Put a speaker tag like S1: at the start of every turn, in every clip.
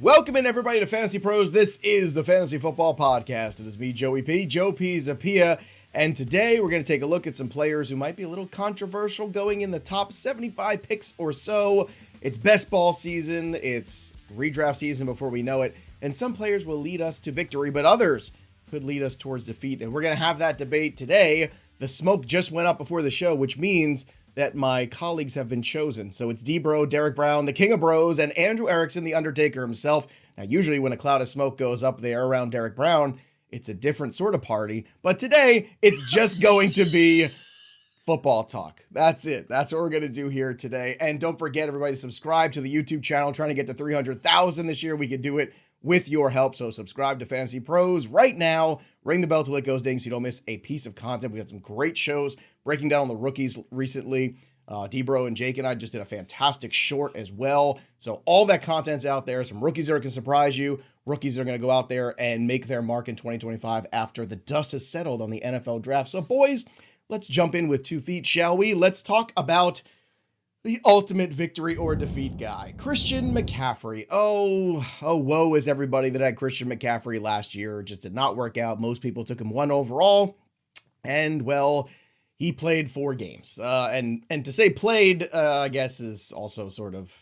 S1: Welcome in, everybody, to Fantasy Pros. This is the Fantasy Football Podcast. It is me, Joe Pisapia, and today we're going to take a look at some players who might be a little controversial going in the top 75 picks or so. It's best ball season, it's redraft season before we know it, and some players will lead us to victory, but others could lead us towards defeat, and we're going to have that debate today. The smoke just went up before the show, which means that my colleagues have been chosen. So it's D-Bro, Derek Brown, the King of Bros, and Andrew Erickson, the Undertaker himself. Now, usually when a cloud of smoke goes up there around Derek Brown, it's a different sort of party. But today, it's just going to be football talk. That's it. That's what we're going to do here today. And don't forget, everybody, to subscribe to the YouTube channel. Trying to get to 300,000 this year. We could do it with your help. So subscribe to Fantasy Pros right now. Ring the bell till it goes ding so you don't miss a piece of content. We got some great shows breaking down on the rookies recently. D-Bro and Jake and I just did a fantastic short as well. So all that content's out there. Some rookies that can surprise you. Rookies that are going to go out there and make their mark in 2025 after the dust has settled on the NFL draft. So boys, let's jump in with 2 feet, shall we? Let's talk about the ultimate victory or defeat guy, Christian McCaffrey. Oh, woe is everybody that had Christian McCaffrey last year. It just did not work out. Most people took him 1 overall. And, well, he played 4 games. And to say played, I guess, is also sort of,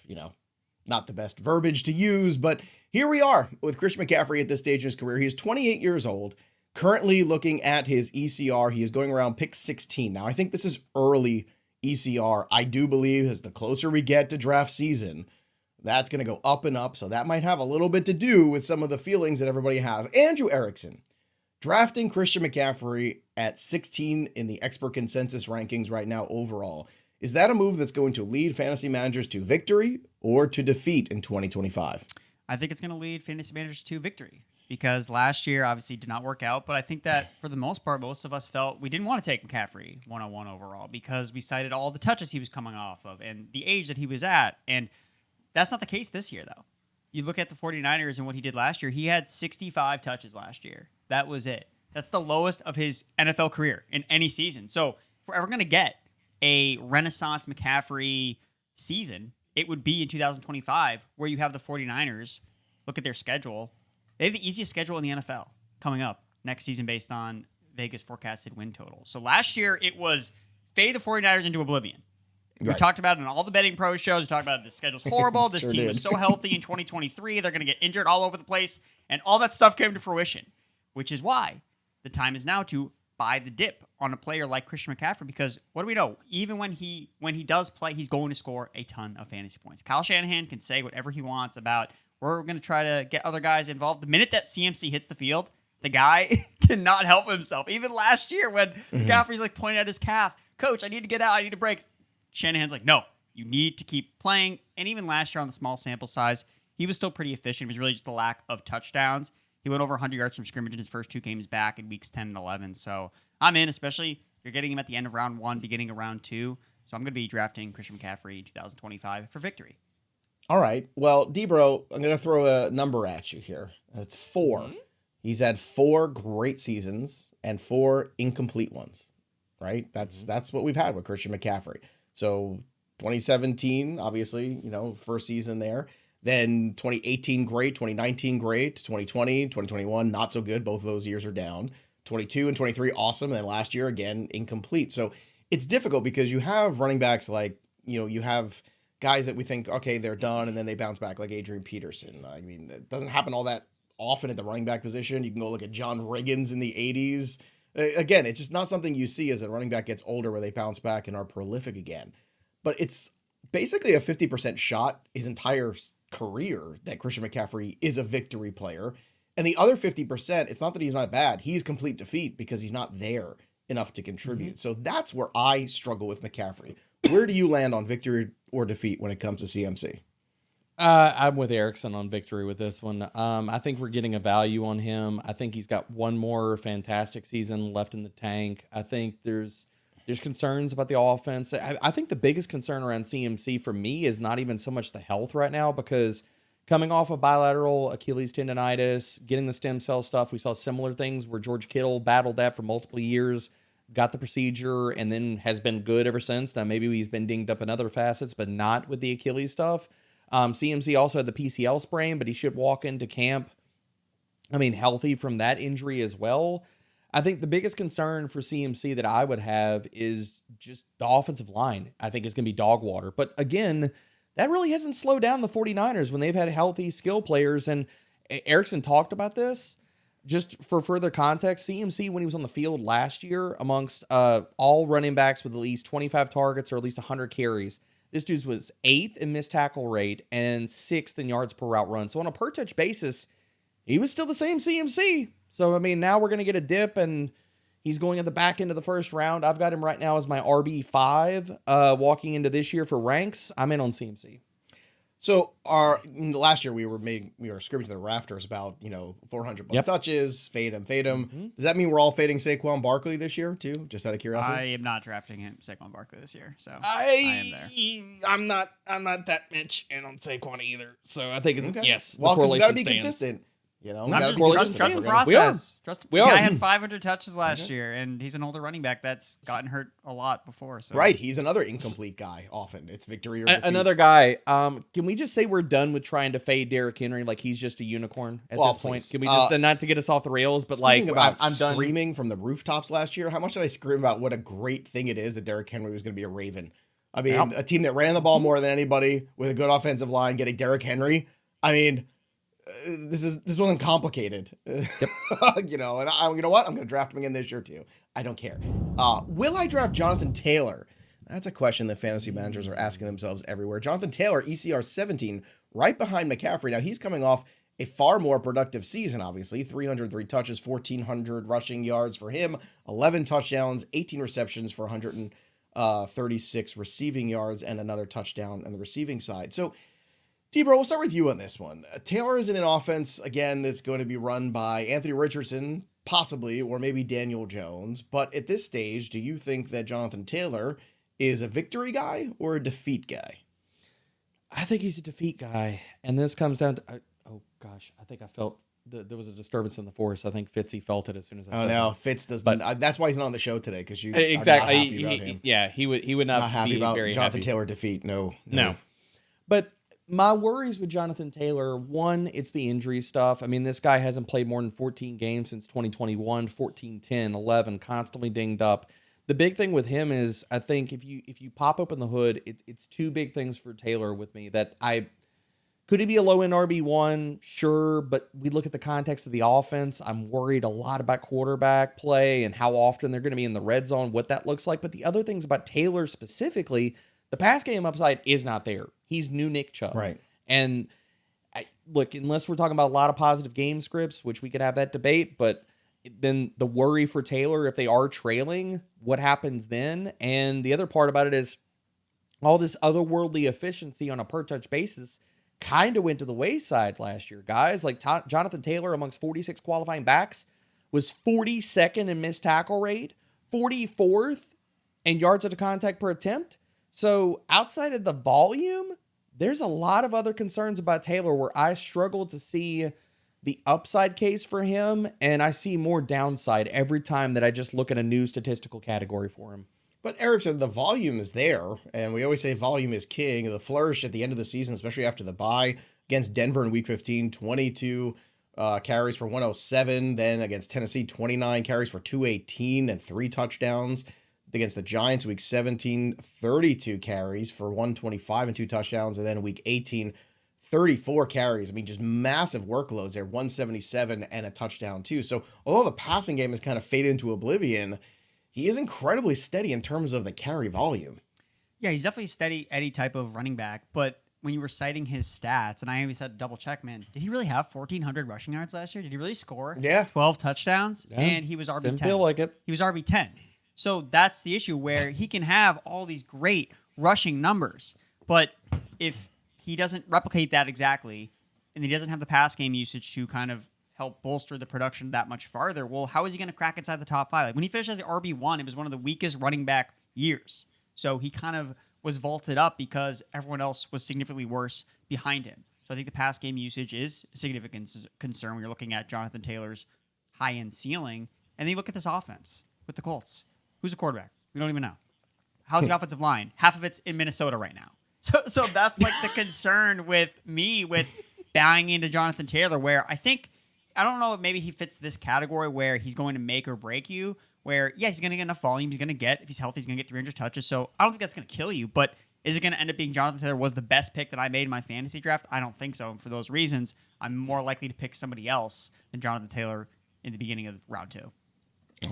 S1: not the best verbiage to use. But here we are with Christian McCaffrey at this stage in his career. He's 28 years old. Currently looking at his ECR, he is going around pick 16. Now, I think this is early ECR. I do believe as the closer we get to draft season, that's going to go up and up. So that might have a little bit to do with some of the feelings that everybody has. Andrew Erickson, drafting Christian McCaffrey at 16 in the expert consensus rankings right now overall. Is that a move that's going to lead fantasy managers to victory or to defeat in 2025?
S2: I think it's going to lead fantasy managers to victory because last year obviously did not work out. But I think that for the most part, most of us felt we didn't want to take McCaffrey 101 overall because we cited all the touches he was coming off of and the age that he was at. And that's not the case this year, though. You look at the 49ers and what he did last year. He had 65 touches last year. That was it. That's the lowest of his NFL career in any season. So if we're ever going to get a Renaissance McCaffrey season, it would be in 2025 where you have the 49ers. Look at their schedule. They have the easiest schedule in the NFL coming up next season based on Vegas forecasted win total. So last year it was fade the 49ers into oblivion. We talked about it in all the betting pro shows. We talked about the schedule's horrible. This team was so healthy in 2023. They're going to get injured all over the place. And all that stuff came to fruition, which is why the time is now to buy the dip on a player like Christian McCaffrey because what do we know? Even when he does play, he's going to score a ton of fantasy points. Kyle Shanahan can say whatever he wants about we're going to try to get other guys involved. The minute that CMC hits the field, the guy cannot help himself. Even last year when McCaffrey's like pointing at his calf, coach, I need to get out. I need to break. Shanahan's like, no, you need to keep playing. And even last year on the small sample size, he was still pretty efficient. It was really just the lack of touchdowns. He went over 100 yards from scrimmage in his first 2 games back in weeks 10 and 11. So I'm in, especially you're getting him at the end of round 1, beginning of round 2. So I'm going to be drafting Christian McCaffrey in 2025 for victory.
S1: All right. Well, D-Bro, I'm going to throw a number at you here. That's 4. Mm-hmm. He's had 4 great seasons and 4 incomplete ones, right? That's what we've had with Christian McCaffrey. So 2017, obviously, first season there. Then 2018, great. 2019, great. 2020, 2021, not so good. Both of those years are down. 22 and 23, awesome. And then last year, again, incomplete. So it's difficult because you have running backs like, you have guys that we think, okay, they're done, and then they bounce back like Adrian Peterson. I mean, it doesn't happen all that often at the running back position. You can go look at John Riggins in the 80s. Again, it's just not something you see as a running back gets older where they bounce back and are prolific again. But it's basically a 50% shot his entire career that Christian McCaffrey is a victory player. And the other 50%, it's not that he's not bad. He's complete defeat because he's not there enough to contribute. So that's where I struggle with McCaffrey. Where do you land on victory or defeat when it comes to CMC?
S3: I'm with Erickson on victory with this one. I think we're getting a value on him. I think he's got one more fantastic season left in the tank. I think there's concerns about the offense. I think the biggest concern around CMC for me is not even so much the health right now, because coming off of bilateral Achilles tendonitis, getting the stem cell stuff, we saw similar things where George Kittle battled that for multiple years, got the procedure, and then has been good ever since. Now, maybe he's been dinged up in other facets, but not with the Achilles stuff. CMC also had the PCL sprain, but he should walk into camp, healthy from that injury as well. I think the biggest concern for CMC that I would have is just the offensive line. I think is going to be dog water. But again, that really hasn't slowed down the 49ers when they've had healthy skill players. And Erickson talked about this. Just for further context, CMC, when he was on the field last year amongst all running backs with at least 25 targets or at least 100 carries, this dude was 8th in missed tackle rate and 6th in yards per route run. So on a per touch basis, he was still the same CMC. So, now we're going to get a dip, and he's going at the back end of the first round. I've got him right now as my RB5 walking into this year for ranks. I'm in on CMC.
S1: So last year we were screaming to the rafters about 400 plus touches, fade him.
S3: Mm-hmm.
S1: Does that mean we're all fading Saquon Barkley this year too? Just out of curiosity.
S2: I am not drafting Saquon Barkley this year, so I am there.
S3: I'm not that much in on Saquon either. So I think yes.
S1: Well, because we got to be
S3: stands.
S1: consistent.
S2: Trust the process. The guy had 500 touches last year, and he's an older running back that's gotten hurt a lot before. So.
S1: Right, he's another incomplete guy. Often it's victory or defeat.
S3: Another guy. Can we just say we're done with trying to fade Derrick Henry like he's just a unicorn at this point? Can we just not to get us off the rails, but
S1: I'm
S3: done
S1: screaming from the rooftops last year. How much did I scream about what a great thing it is that Derrick Henry was going to be a Raven? A team that ran the ball more than anybody with a good offensive line getting Derrick Henry. This wasn't complicated. Yep. And you know what? I'm going to draft him again this year too. I don't care. Will I draft Jonathan Taylor? That's a question that fantasy managers are asking themselves everywhere. Jonathan Taylor, ECR 17, right behind McCaffrey. Now he's coming off a far more productive season, obviously. 303 touches, 1,400 rushing yards for him, 11 touchdowns, 18 receptions for 136 receiving yards, and another touchdown on the receiving side. So, D-Bro, we'll start with you on this one. Taylor is in an offense, again, that's going to be run by Anthony Richardson, possibly, or maybe Daniel Jones. But at this stage, do you think that Jonathan Taylor is a victory guy or a defeat guy?
S3: I think he's a defeat guy. And this comes down to, I think I felt there was a disturbance in the force. I think Fitzy felt it as soon as I said
S1: no,
S3: that.
S1: Fitz doesn't. That's why he's not on the show today, because you
S3: exactly.
S1: are not happy about him.
S3: He would not
S1: happy
S3: be
S1: about
S3: very
S1: Jonathan
S3: happy.
S1: Taylor defeat. No.
S3: But my worries with Jonathan Taylor, one, it's the injury stuff. This guy hasn't played more than 14 games since 2021, 14, 10, 11, constantly dinged up. The big thing with him is, I think if you pop open the hood, it's two big things for Taylor with me that could he be a low-end RB1? Sure, but we look at the context of the offense. I'm worried a lot about quarterback play and how often they're going to be in the red zone, what that looks like. But the other things about Taylor specifically, the pass game upside is not there. He's new Nick Chubb.
S1: Right.
S3: And look, unless we're talking about a lot of positive game scripts, which we could have that debate, but then the worry for Taylor, if they are trailing, what happens then? And the other part about it is all this otherworldly efficiency on a per-touch basis kind of went to the wayside last year, guys. Like Jonathan Taylor, amongst 46 qualifying backs, was 42nd in missed tackle rate, 44th in yards after contact per attempt. So outside of the volume, there's a lot of other concerns about Taylor where I struggle to see the upside case for him, and I see more downside every time that I just look at a new statistical category for him.
S1: But Erickson, the volume is there, and we always say volume is king. The flourish at the end of the season, especially after the bye against Denver in Week 15, 22 carries for 107. Then against Tennessee, 29 carries for 218 and 3 touchdowns. Against the Giants, Week 17, 32 carries for 125 and 2 touchdowns. And then Week 18, 34 carries. Just massive workloads there, 177 and a touchdown too. So although the passing game has kind of faded into oblivion, he is incredibly steady in terms of the carry volume.
S2: Yeah, he's definitely steady Eddie type of running back. But when you were citing his stats, and I always had to double check, man, did he really have 1,400 rushing yards last year? Did he really score?
S1: Yeah.
S2: 12 touchdowns? Yeah. And he was RB10.
S3: Didn't feel like it.
S2: He was RB10. So that's the issue where he can have all these great rushing numbers. But if he doesn't replicate that exactly, and he doesn't have the pass game usage to kind of help bolster the production that much farther, well, how is he going to crack inside the top 5? Like when he finished as the RB1, it was one of the weakest running back years. So he kind of was vaulted up because everyone else was significantly worse behind him. So I think the pass game usage is a significant concern when you're looking at Jonathan Taylor's high-end ceiling. And then you look at this offense with the Colts. Who's the quarterback? We don't even know. How's the offensive line? Half of it's in Minnesota right now. So that's like the concern with me with buying into Jonathan Taylor, where I don't know, maybe he fits this category where he's going to make or break you, where, yes, he's going to get enough volume. He's going to get, if he's healthy, he's going to get 300 touches. So I don't think that's going to kill you, but is it going to end up being Jonathan Taylor was the best pick that I made in my fantasy draft? I don't think so. And for those reasons, I'm more likely to pick somebody else than Jonathan Taylor in the beginning of round 2.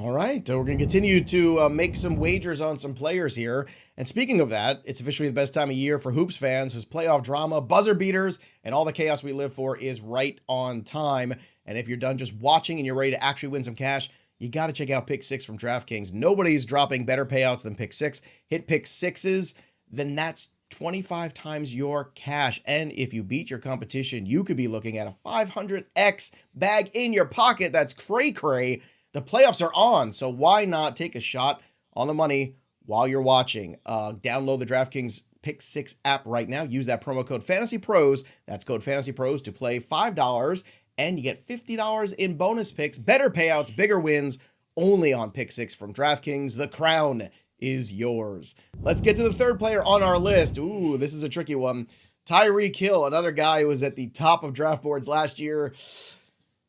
S1: All right, we're going to continue to make some wagers on some players here. And speaking of that, it's officially the best time of year for Hoops fans, whose playoff drama, buzzer beaters, and all the chaos we live for is right on time. And if you're done just watching and you're ready to actually win some cash, you got to check out Pick 6 from DraftKings. Nobody's dropping better payouts than Pick 6. Hit Pick 6s, then that's 25 times your cash. And if you beat your competition, you could be looking at a 500x bag in your pocket. That's cray-cray. The playoffs are on, so why not take a shot on the money while you're watching? Download the DraftKings Pick 6 app right now. Use that promo code FANTASYPROS. That's code FANTASYPROS to play $5, and you get $50 in bonus picks. Better payouts, bigger wins, only on Pick 6 from DraftKings. The crown is yours. Let's get to the third player on our list. Ooh, this is a tricky one. Tyreek Hill, another guy who was at the top of draft boards last year.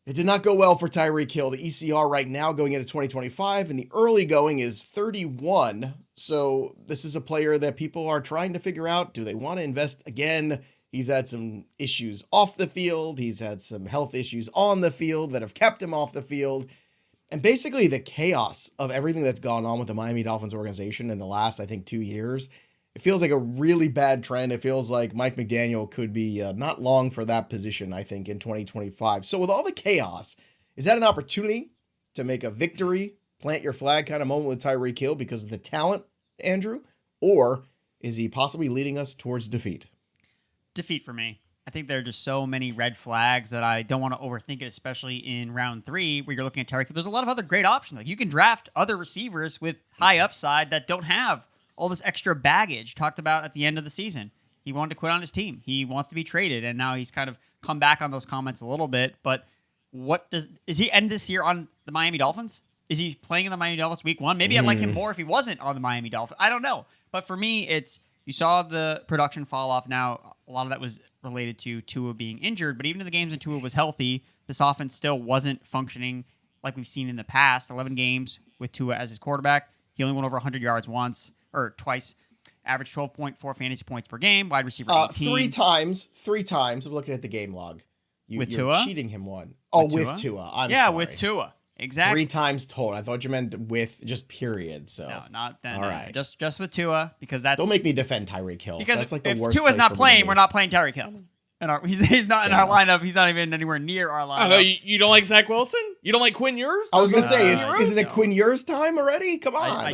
S1: It did not go well for Tyreek Hill. The ECR right now going into 2025 and the early going is 31. So this is a player that people are trying to figure out. Do they want to invest again? He's had some issues off the field. He's had some health issues on the field that have kept him off the field. And basically the chaos of everything that's gone on with the Miami Dolphins organization in the last, I think, 2 years, it feels like a really bad trend. It feels like Mike McDaniel could be not long for that position, I think, in 2025. So with all the chaos, is that an opportunity to make a victory, plant your flag kind of moment with Tyreek Hill because of the talent, Andrew? Or is he possibly leading us towards defeat?
S2: Defeat for me. I think there are just so many red flags that I don't want to overthink it, especially in round 3 where you're looking at Tyreek Hill. There's a lot of other great options. Like you can draft other receivers with high upside that don't have all this extra baggage talked about at the end of the season. He wanted to quit on his team. He wants to be traded, and now he's kind of come back on those comments a little bit. But is he end this year on the Miami Dolphins? Is he playing in the Miami Dolphins week 1? Maybe I'd like him more if he wasn't on the Miami Dolphins. I don't know. But for me, you saw the production fall off. Now, a lot of that was related to Tua being injured, but even in the games when Tua was healthy, this offense still wasn't functioning like we've seen in the past. 11 games with Tua as his quarterback. He only went over 100 yards twice, averaged 12.4 fantasy points per game, wide receiver 18.
S1: Three times. I'm looking at the game log. You're
S2: Tua?
S1: Cheating him one. Oh, with Tua. I'm sorry.
S2: With Tua. Exactly.
S1: 3 times total. I thought you meant with just period. So
S2: no, not then.
S1: All right.
S2: Just with Tua because that's.
S1: Don't make me defend Tyreek Hill.
S2: Because
S1: that's like the
S2: if
S1: worst
S2: Tua's not playing, we're not playing Tyreek Hill. He's not in our lineup. He's not even anywhere near our lineup.
S3: Oh, you don't like Zach Wilson? You don't like Quinn Ewers?
S1: I was gonna say, is it a Quinn Ewers time already? Come on.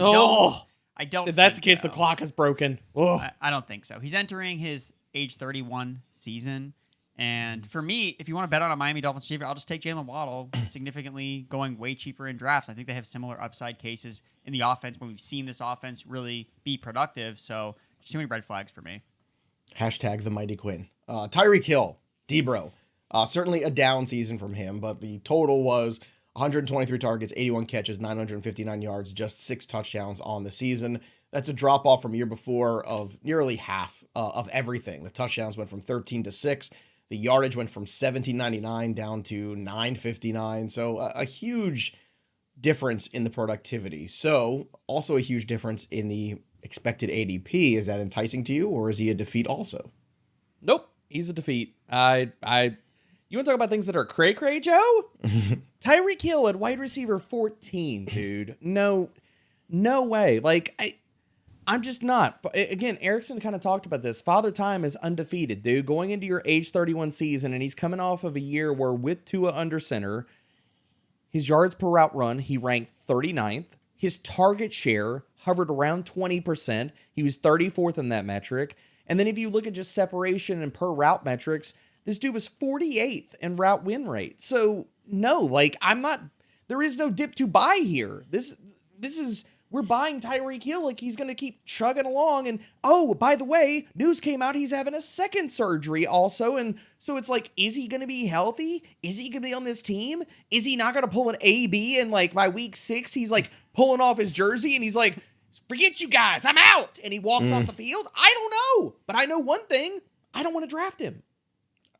S2: I don't.
S3: If that's the case, the clock is broken.
S2: I don't think so. He's entering his age 31 season. And for me, if you want to bet on a Miami Dolphins receiver, I'll just take Jalen Waddle, significantly going way cheaper in drafts. I think they have similar upside cases in the offense when we've seen this offense really be productive. So just too many red flags for me.
S1: Hashtag the mighty Quinn. Tyreek Hill, D-Bro. Certainly a down season from him, but the total was 123 targets, 81 catches, 959 yards, just 6 touchdowns on the season. That's a drop-off from year before of nearly half of everything. The touchdowns went from 13 to 6. The yardage went from 1799 down to 959. So a huge difference in the productivity. So also a huge difference in the expected ADP. Is that enticing to you, or is he a defeat also?
S3: Nope, he's a defeat. You want to talk about things that are cray-cray, Joe? Tyreek Hill at wide receiver 14, dude. No way. Like, I'm just not. Again, Erickson kind of talked about this. Father Time is undefeated, dude. Going into your age 31 season, and he's coming off of a year where with Tua under center, his yards per route run, he ranked 39th. His target share hovered around 20%. He was 34th in that metric. And then if you look at just separation and per route metrics, this dude was 48th in route win rate. So, no, like, there is no dip to buy here. This is... We're buying Tyreek Hill like he's going to keep chugging along. And, oh, by the way, news came out he's having a second surgery also. And so it's like, is he going to be healthy? Is he going to be on this team? Is he not going to pull an AB? And, like, by week 6, he's, like, pulling off his jersey. And he's like,
S4: forget you guys, I'm out. And he walks off the field. I don't know. But I know one thing. I don't want to draft him.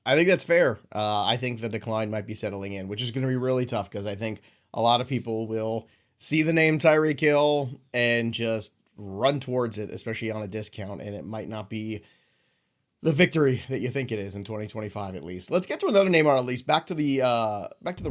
S1: I think that's fair. I think the decline might be settling in, which is going to be really tough because I think a lot of people will see the name Tyreek Hill and just run towards it, especially on a discount, and it might not be the victory that you think it is in 2025 at least. Let's get to another name on our list. Back to the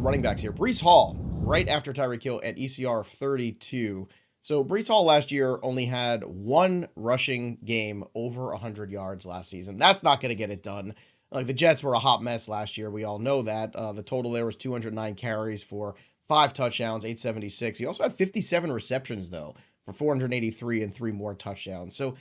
S1: running backs here. Breece Hall, right after Tyreek Hill at ECR of 32. So Breece Hall last year only had one rushing game over 100 yards last season. That's not going to get it done. Like, the Jets were a hot mess last year. We all know that. The total there was 209 carries for 5 touchdowns, 876. He also had 57 receptions, though, for 483 and 3 more touchdowns. So,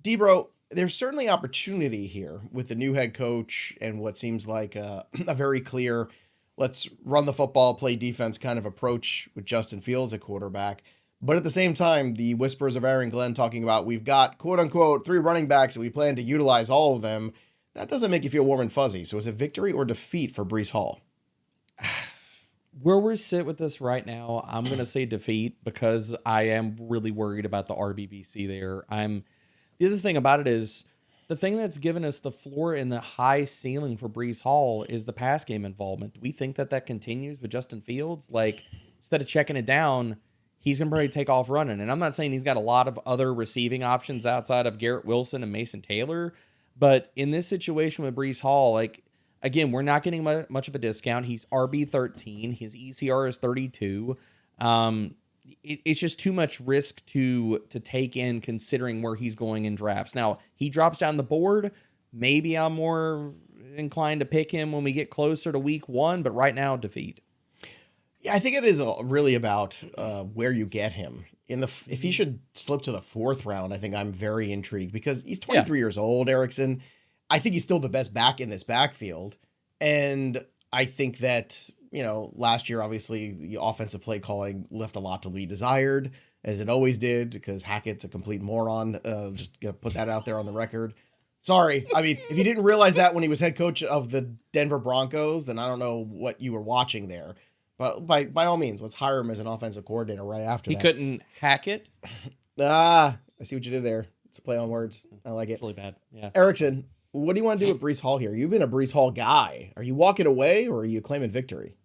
S1: Debro, there's certainly opportunity here with the new head coach and what seems like a very clear, let's run the football, play defense kind of approach with Justin Fields at quarterback. But at the same time, the whispers of Aaron Glenn talking about we've got, quote unquote, 3 running backs and we plan to utilize all of them. That doesn't make you feel warm and fuzzy. So is it victory or defeat for Breece Hall?
S3: Where we sit with this right now, I'm going to say defeat because I am really worried about the RBBC there. The other thing about it is the thing that's given us the floor and the high ceiling for Breece Hall is the pass game involvement. Do we think that continues with Justin Fields? Like, instead of checking it down, he's going to probably take off running. And I'm not saying he's got a lot of other receiving options outside of Garrett Wilson and Mason Taylor. But in this situation with Breece Hall, like, again, we're not getting much of a discount. He's RB13. His ECR is 32. It's just too much risk to take in considering where he's going in drafts. Now, he drops down the board. Maybe I'm more inclined to pick him when we get closer to week 1. But right now, defeat.
S1: Yeah, I think it is really about where you get him. If he should slip to the 4th round, I think I'm very intrigued because he's 23 years old, Erickson. I think he's still the best back in this backfield. And I think that, last year, obviously, the offensive play calling left a lot to be desired, as it always did, because Hackett's a complete moron. Just going to put that out there on the record. Sorry. I mean, if you didn't realize that when he was head coach of the Denver Broncos, then I don't know what you were watching there. But by all means, let's hire him as an offensive coordinator right after that.
S3: He couldn't hack it?
S1: I see what you did there. It's a play on words. I like it.
S3: It's really bad. Yeah.
S1: Erickson, what do you want to do with Breece Hall here? You've been a Breece Hall guy. Are you walking away or are you claiming victory?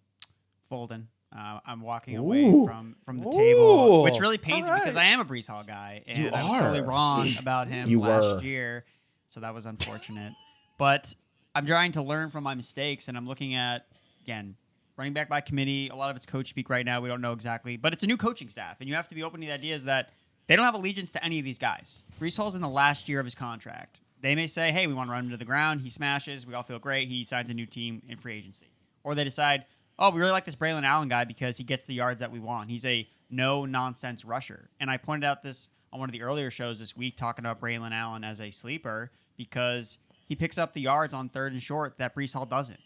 S2: Folding. I'm walking away from the table, which really pains me because I am a Breece Hall guy, and I was totally wrong about him last year, so that was unfortunate. But I'm trying to learn from my mistakes, and I'm looking at, again, running back by committee. A lot of it's coach speak right now. We don't know exactly, but it's a new coaching staff, and you have to be open to the ideas that they don't have allegiance to any of these guys. Breece Hall's in the last year of his contract. They may say, hey, we want to run him to the ground. He smashes. We all feel great. He signs a new team in free agency. Or they decide, oh, we really like this Braylon Allen guy because he gets the yards that we want. He's a no-nonsense rusher. And I pointed out this on one of the earlier shows this week talking about Braylon Allen as a sleeper because he picks up the yards on 3rd and short that Breece Hall doesn't.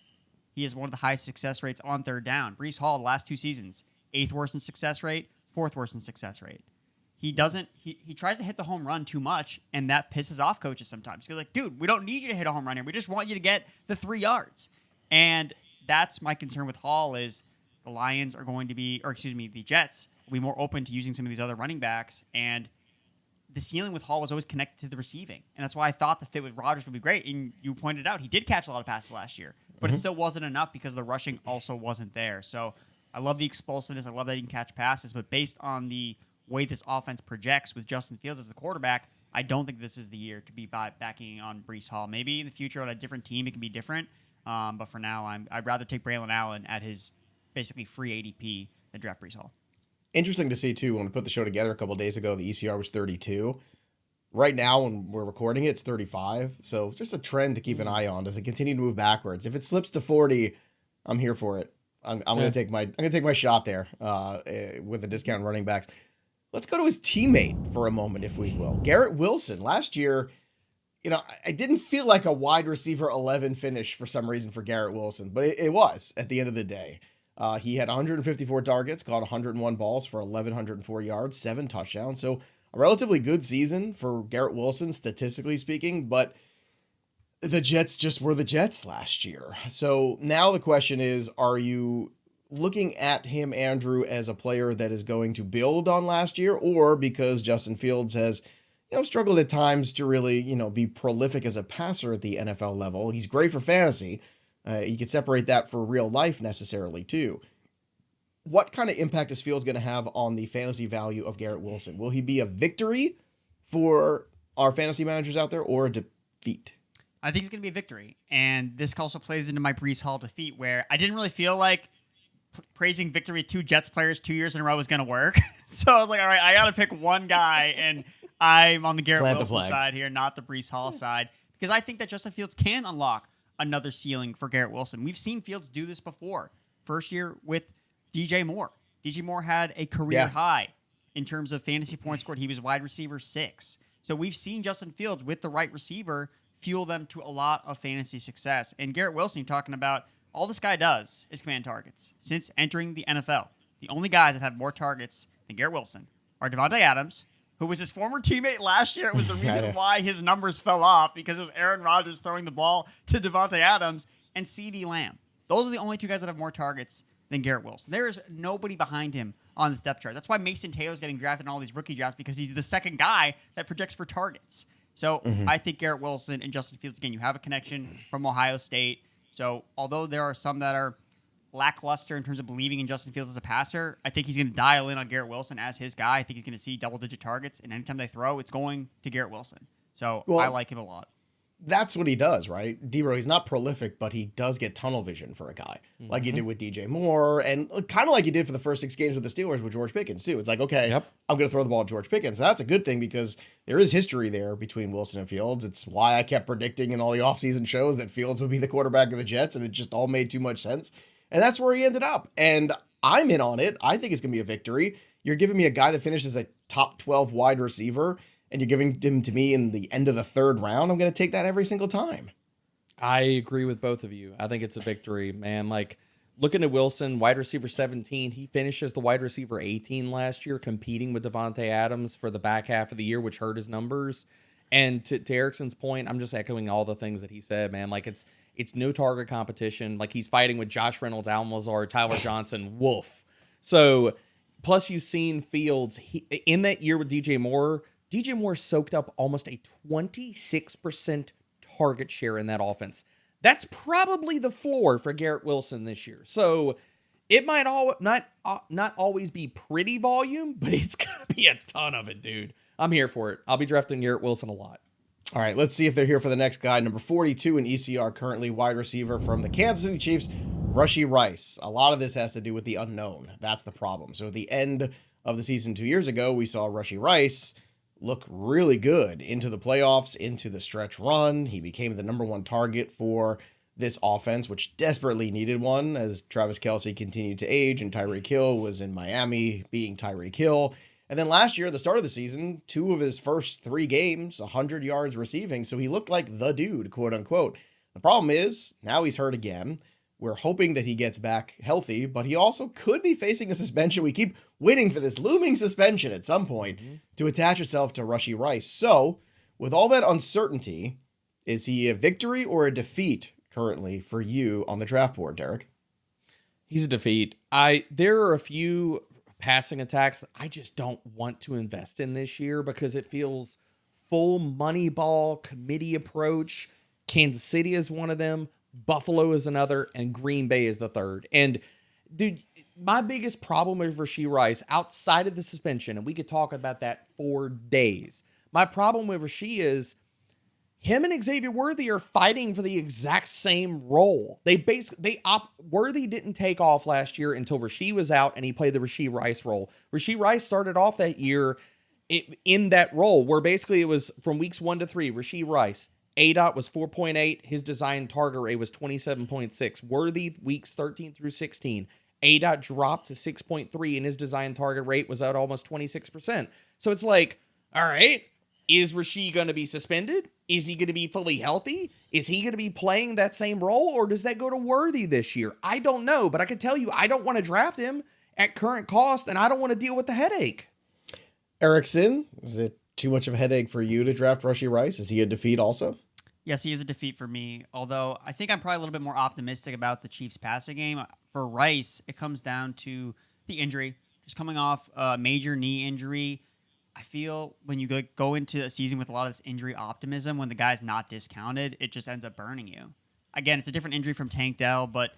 S2: He has one of the highest success rates on 3rd down. Breece Hall, the last 2 seasons, 8th worst in success rate, 4th worst in success rate. He tries to hit the home run too much, and that pisses off coaches sometimes. They're like, dude, we don't need you to hit a home run here. We just want you to get the 3 yards. And that's my concern with Hall is the Lions are going to be, the Jets will be more open to using some of these other running backs. And the ceiling with Hall was always connected to the receiving. And that's why I thought the fit with Rodgers would be great. And you pointed out he did catch a lot of passes last year, but it still wasn't enough because the rushing also wasn't there. So I love the explosiveness. I love that he can catch passes. But based on the way this offense projects with Justin Fields as the quarterback, I don't think this is the year to be backing on Breece Hall. Maybe in the future on a different team it can be different. But for now, I'd rather take Braylon Allen at his basically free ADP than draft Breece Hall.
S1: Interesting to see, too, when we put the show together a couple of days ago, the ECR was 32. Right now, when we're recording it, it's 35. So just a trend to keep an eye on. Does it continue to move backwards? If it slips to 40, I'm here for it. I'm going to take my shot there with the discount running backs. Let's go to his teammate for a moment, if we will. Garrett Wilson. Last year, I didn't feel like a wide receiver 11 finish for some reason for Garrett Wilson, but it was at the end of the day. He had 154 targets, caught 101 balls for 1,104 yards, 7 touchdowns. So a relatively good season for Garrett Wilson, statistically speaking, but the Jets just were the Jets last year. So now the question is, are you looking at him, Andrew, as a player that is going to build on last year, or because Justin Fields has, struggled at times to really, be prolific as a passer at the NFL level. He's great for fantasy. You could separate that for real life necessarily too. What kind of impact is Fields going to have on the fantasy value of Garrett Wilson? Will he be a victory for our fantasy managers out there or a defeat?
S2: I think it's going to be a victory. And this also plays into my Breece Hall defeat, where I didn't really feel like praising victory 2 Jets players 2 years in a row was going to work. So I was like, all right, I got to pick one guy, and I'm on the Garrett Wilson side here, not the Breece Hall side, because I think that Justin Fields can unlock another ceiling for Garrett Wilson. We've seen Fields do this before. First year with DJ Moore. DJ Moore had a career high in terms of fantasy points scored. He was wide receiver 6. So we've seen Justin Fields with the right receiver fuel them to a lot of fantasy success. And Garrett Wilson, you're talking about, all this guy does is command targets. Since entering the NFL, the only guys that have more targets than Garrett Wilson are Davante Adams, who was his former teammate last year. It was the reason why his numbers fell off, because it was Aaron Rodgers throwing the ball to Davante Adams, and CeeDee Lamb. Those are the only 2 guys that have more targets than Garrett Wilson. There is nobody behind him on the depth chart. That's why Mason Taylor's getting drafted in all these rookie drafts, because he's the second guy that projects for targets. So I think Garrett Wilson and Justin Fields, again, you have a connection from Ohio State. So although there are some that are lackluster in terms of believing in Justin Fields as a passer, I think he's going to dial in on Garrett Wilson as his guy. I think he's going to see double-digit targets, and anytime they throw, it's going to Garrett Wilson. So I like him a lot.
S1: That's what he does, right? D-Bro, he's not prolific, but he does get tunnel vision for a guy. Like he did with DJ Moore, and kind of like he did for the first 6 games with the Steelers with George Pickens, too. It's like, okay, I'm going to throw the ball at George Pickens. And that's a good thing, because there is history there between Wilson and Fields. It's why I kept predicting in all the offseason shows that Fields would be the quarterback of the Jets, and it just all made too much sense. And that's where he ended up. And I'm in on it. I think it's going to be a victory. You're giving me a guy that finishes a top 12 wide receiver, and you're giving him to me in the end of the 3rd round. I'm going to take that every single time.
S3: I agree with both of you. I think it's a victory, man. Like, looking at Wilson, wide receiver 17, he finished as the wide receiver 18 last year, competing with Davante Adams for the back half of the year, which hurt his numbers. And to Erickson's point, I'm just echoing all the things that he said, man. Like, it's no target competition. Like, he's fighting with Josh Reynolds, Allen Lazard, Tyler Johnson, Wolf. So, plus you've seen Fields, in that year with DJ Moore soaked up almost a 26% target share in that offense. That's probably the floor for Garrett Wilson this year. So it might not always be pretty volume, but it's going to be a ton of it, dude. I'm here for it. I'll be drafting Garrett Wilson a lot.
S1: All right, let's see if they're here for the next guy. Number 42 in ECR, currently wide receiver from the Kansas City Chiefs, Rashee Rice. A lot of this has to do with the unknown. That's the problem. So at the end of the season 2 years ago, we saw Rashee Rice look really good into the playoffs, into the stretch run. He became the number 1 target for this offense, which desperately needed one as Travis Kelce continued to age and Tyreek Hill was in Miami being Tyreek Hill. And then last year, at the start of the season, 2 of his first 3 games, 100 yards receiving. So he looked like the dude, quote unquote. The problem is now he's hurt again. We're hoping that he gets back healthy, but he also could be facing a suspension. We keep waiting for this looming suspension at some point to attach itself to Rashee Rice. So with all that uncertainty, is he a victory or a defeat currently for you on the draft board, Derek?
S3: He's a defeat. There are a few passing attacks that I just don't want to invest in this year because it feels full money ball committee approach. Kansas City is one of them. Buffalo is another, and Green Bay is the third. And, dude, my biggest problem with Rashee Rice, outside of the suspension, and we could talk about that for days, my problem with Rashee is him and Xavier Worthy are fighting for the exact same role. Worthy didn't take off last year until Rashee was out, and he played the Rashee Rice role. Rashee Rice started off that year in that role, where basically it was from weeks 1 to 3, Rashee Rice. ADOT was 4.8. His designed target rate was 27.6. Worthy, weeks 13 through 16. ADOT dropped to 6.3, and his designed target rate was at almost 26%. So it's like, all right, is Rashee going to be suspended? Is he going to be fully healthy? Is he going to be playing that same role, or does that go to Worthy this year? I don't know, but I can tell you I don't want to draft him at current cost, and I don't want to deal with the headache.
S1: Erickson, is it too much of a headache for you to draft Rashee Rice? Is he a defeat also?
S2: Yes, he is a defeat for me, although I think I'm probably a little bit more optimistic about the Chiefs' passing game. for Rice, it comes down to the injury. Just coming off a major knee injury. I feel when you go into a season with a lot of this injury optimism, when the guy's not discounted, it just ends up burning you. Again, it's a different injury from Tank Dell, but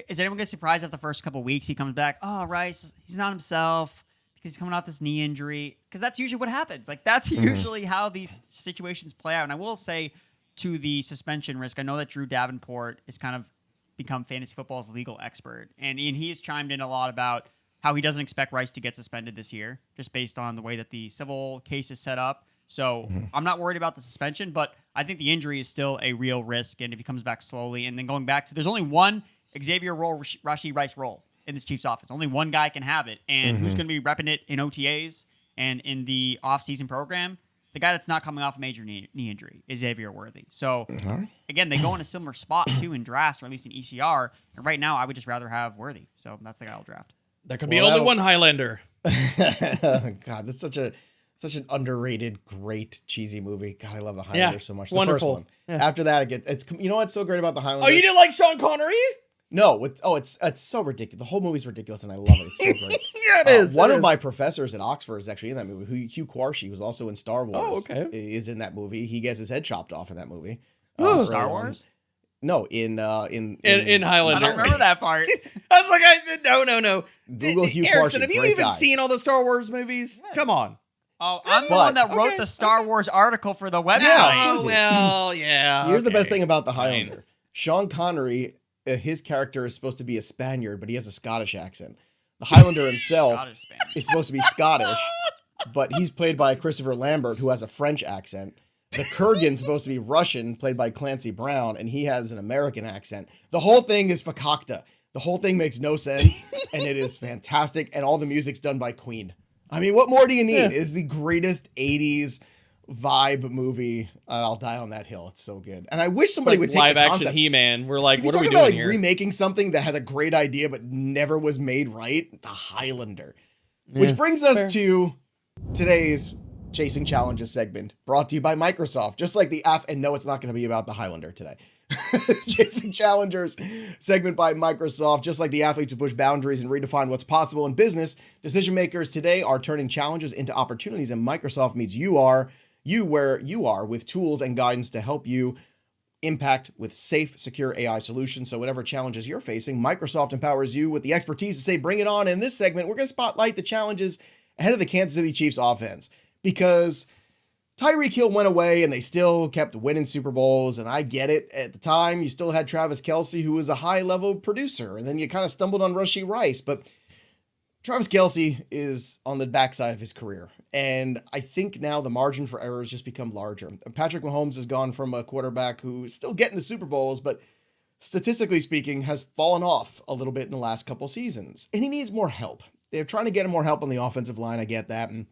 S2: is anyone getting surprised after the first couple of weeks he comes back? Oh, Rice, he's not himself because he's coming off this knee injury. Because that's usually what happens. Like, that's usually how these situations play out. And I will say, to the suspension risk, I know that Drew Davenport has kind of become fantasy football's legal expert. And he has chimed in a lot about how he doesn't expect Rice to get suspended this year, just based on the way that the civil case is set up. So I'm not worried about the suspension, but I think the injury is still a real risk. And if he comes back slowly, and then going back to, there's only one Xavier role, Rashee Rice role in this Chiefs offense. Only one guy can have it. And who's going to be repping it in OTAs and in the offseason program? The guy that's not coming off a major knee injury is Xavier Worthy. So, again, they go in a similar spot, too, in drafts, or at least in ECR. And right now, I would just rather have Worthy. So that's the guy I'll draft.
S5: There could be only one Highlander.
S1: God, that's such an underrated, great, cheesy movie. God, I love the Highlander so much. The
S5: wonderful.
S1: First one. After that, it's you know what's so great about the Highlander?
S5: Oh, you didn't like Sean Connery?
S1: No, it's so ridiculous. The whole movie's ridiculous, and I love it. It's so great.
S5: Yeah, it is.
S1: One of my professors at Oxford is actually in that movie. Hugh Quarshie, who's also in Star Wars,
S5: Oh, okay.
S1: is in that movie. He gets his head chopped off in that movie.
S2: Star Wars?
S1: No, in
S5: Highlander.
S2: I don't remember that part.
S5: I was like, no.
S1: Google Hugh
S5: Erickson,
S1: Quarshie,
S5: have you
S1: great
S5: even
S1: guy.
S5: seen all the Star Wars movies?
S2: Yes.
S5: Come on.
S2: Oh, I'm the
S1: But-
S2: one that wrote the Star Wars article for the website.
S1: Yeah.
S5: Oh, well, yeah.
S1: Here's the best
S5: okay.
S1: thing about the Highlander.
S5: Fine.
S1: Sean Connery, his character is supposed to be a Spaniard, but he has a Scottish accent. The Highlander himself
S2: Scottish Spanish.
S1: is supposed to be Scottish, but he's played by Christopher Lambert, who has a French accent. The Kurgan's supposed to be Russian, played by Clancy Brown, and he has an American accent. The whole thing is fakakta. The whole thing makes no sense, and it is fantastic, and all the music's done by Queen. I mean, what more do you need?
S5: Yeah.
S1: It's the greatest 80s vibe movie. I'll die on that hill. It's so good. And I wish somebody would take
S5: live
S1: the
S5: action
S1: concept.
S5: He-Man. We're like,
S1: If
S5: what
S1: you
S5: are we
S1: talk
S5: doing
S1: about,
S5: here?
S1: remaking something that had a great idea but never was made right, the Highlander. Which brings us to today's Chasing Challenges segment, brought to you by Microsoft. Just like the and no, it's not going to be about the Highlander today. Chasing Challengers segment by Microsoft. Just like the athletes who push boundaries and redefine what's possible in business, decision makers today are turning challenges into opportunities, and Microsoft meets you where you are with tools and guidance to help you impact with safe, secure AI solutions. So whatever challenges you're facing, Microsoft empowers you with the expertise to say, bring it on. In this segment, we're going to spotlight the challenges ahead of the Kansas City Chiefs offense, because Tyreek Hill went away and they still kept winning Super Bowls. And I get it. At the time, you still had Travis Kelce, who was a high-level producer. And then you kind of stumbled on Rashee Rice. But Travis Kelce is on the backside of his career. And I think now the margin for error has just become larger. Patrick Mahomes has gone from a quarterback who is still getting to Super Bowls, but statistically speaking, has fallen off a little bit in the last couple seasons. And he needs more help. They're trying to get him more help on the offensive line. I get that. And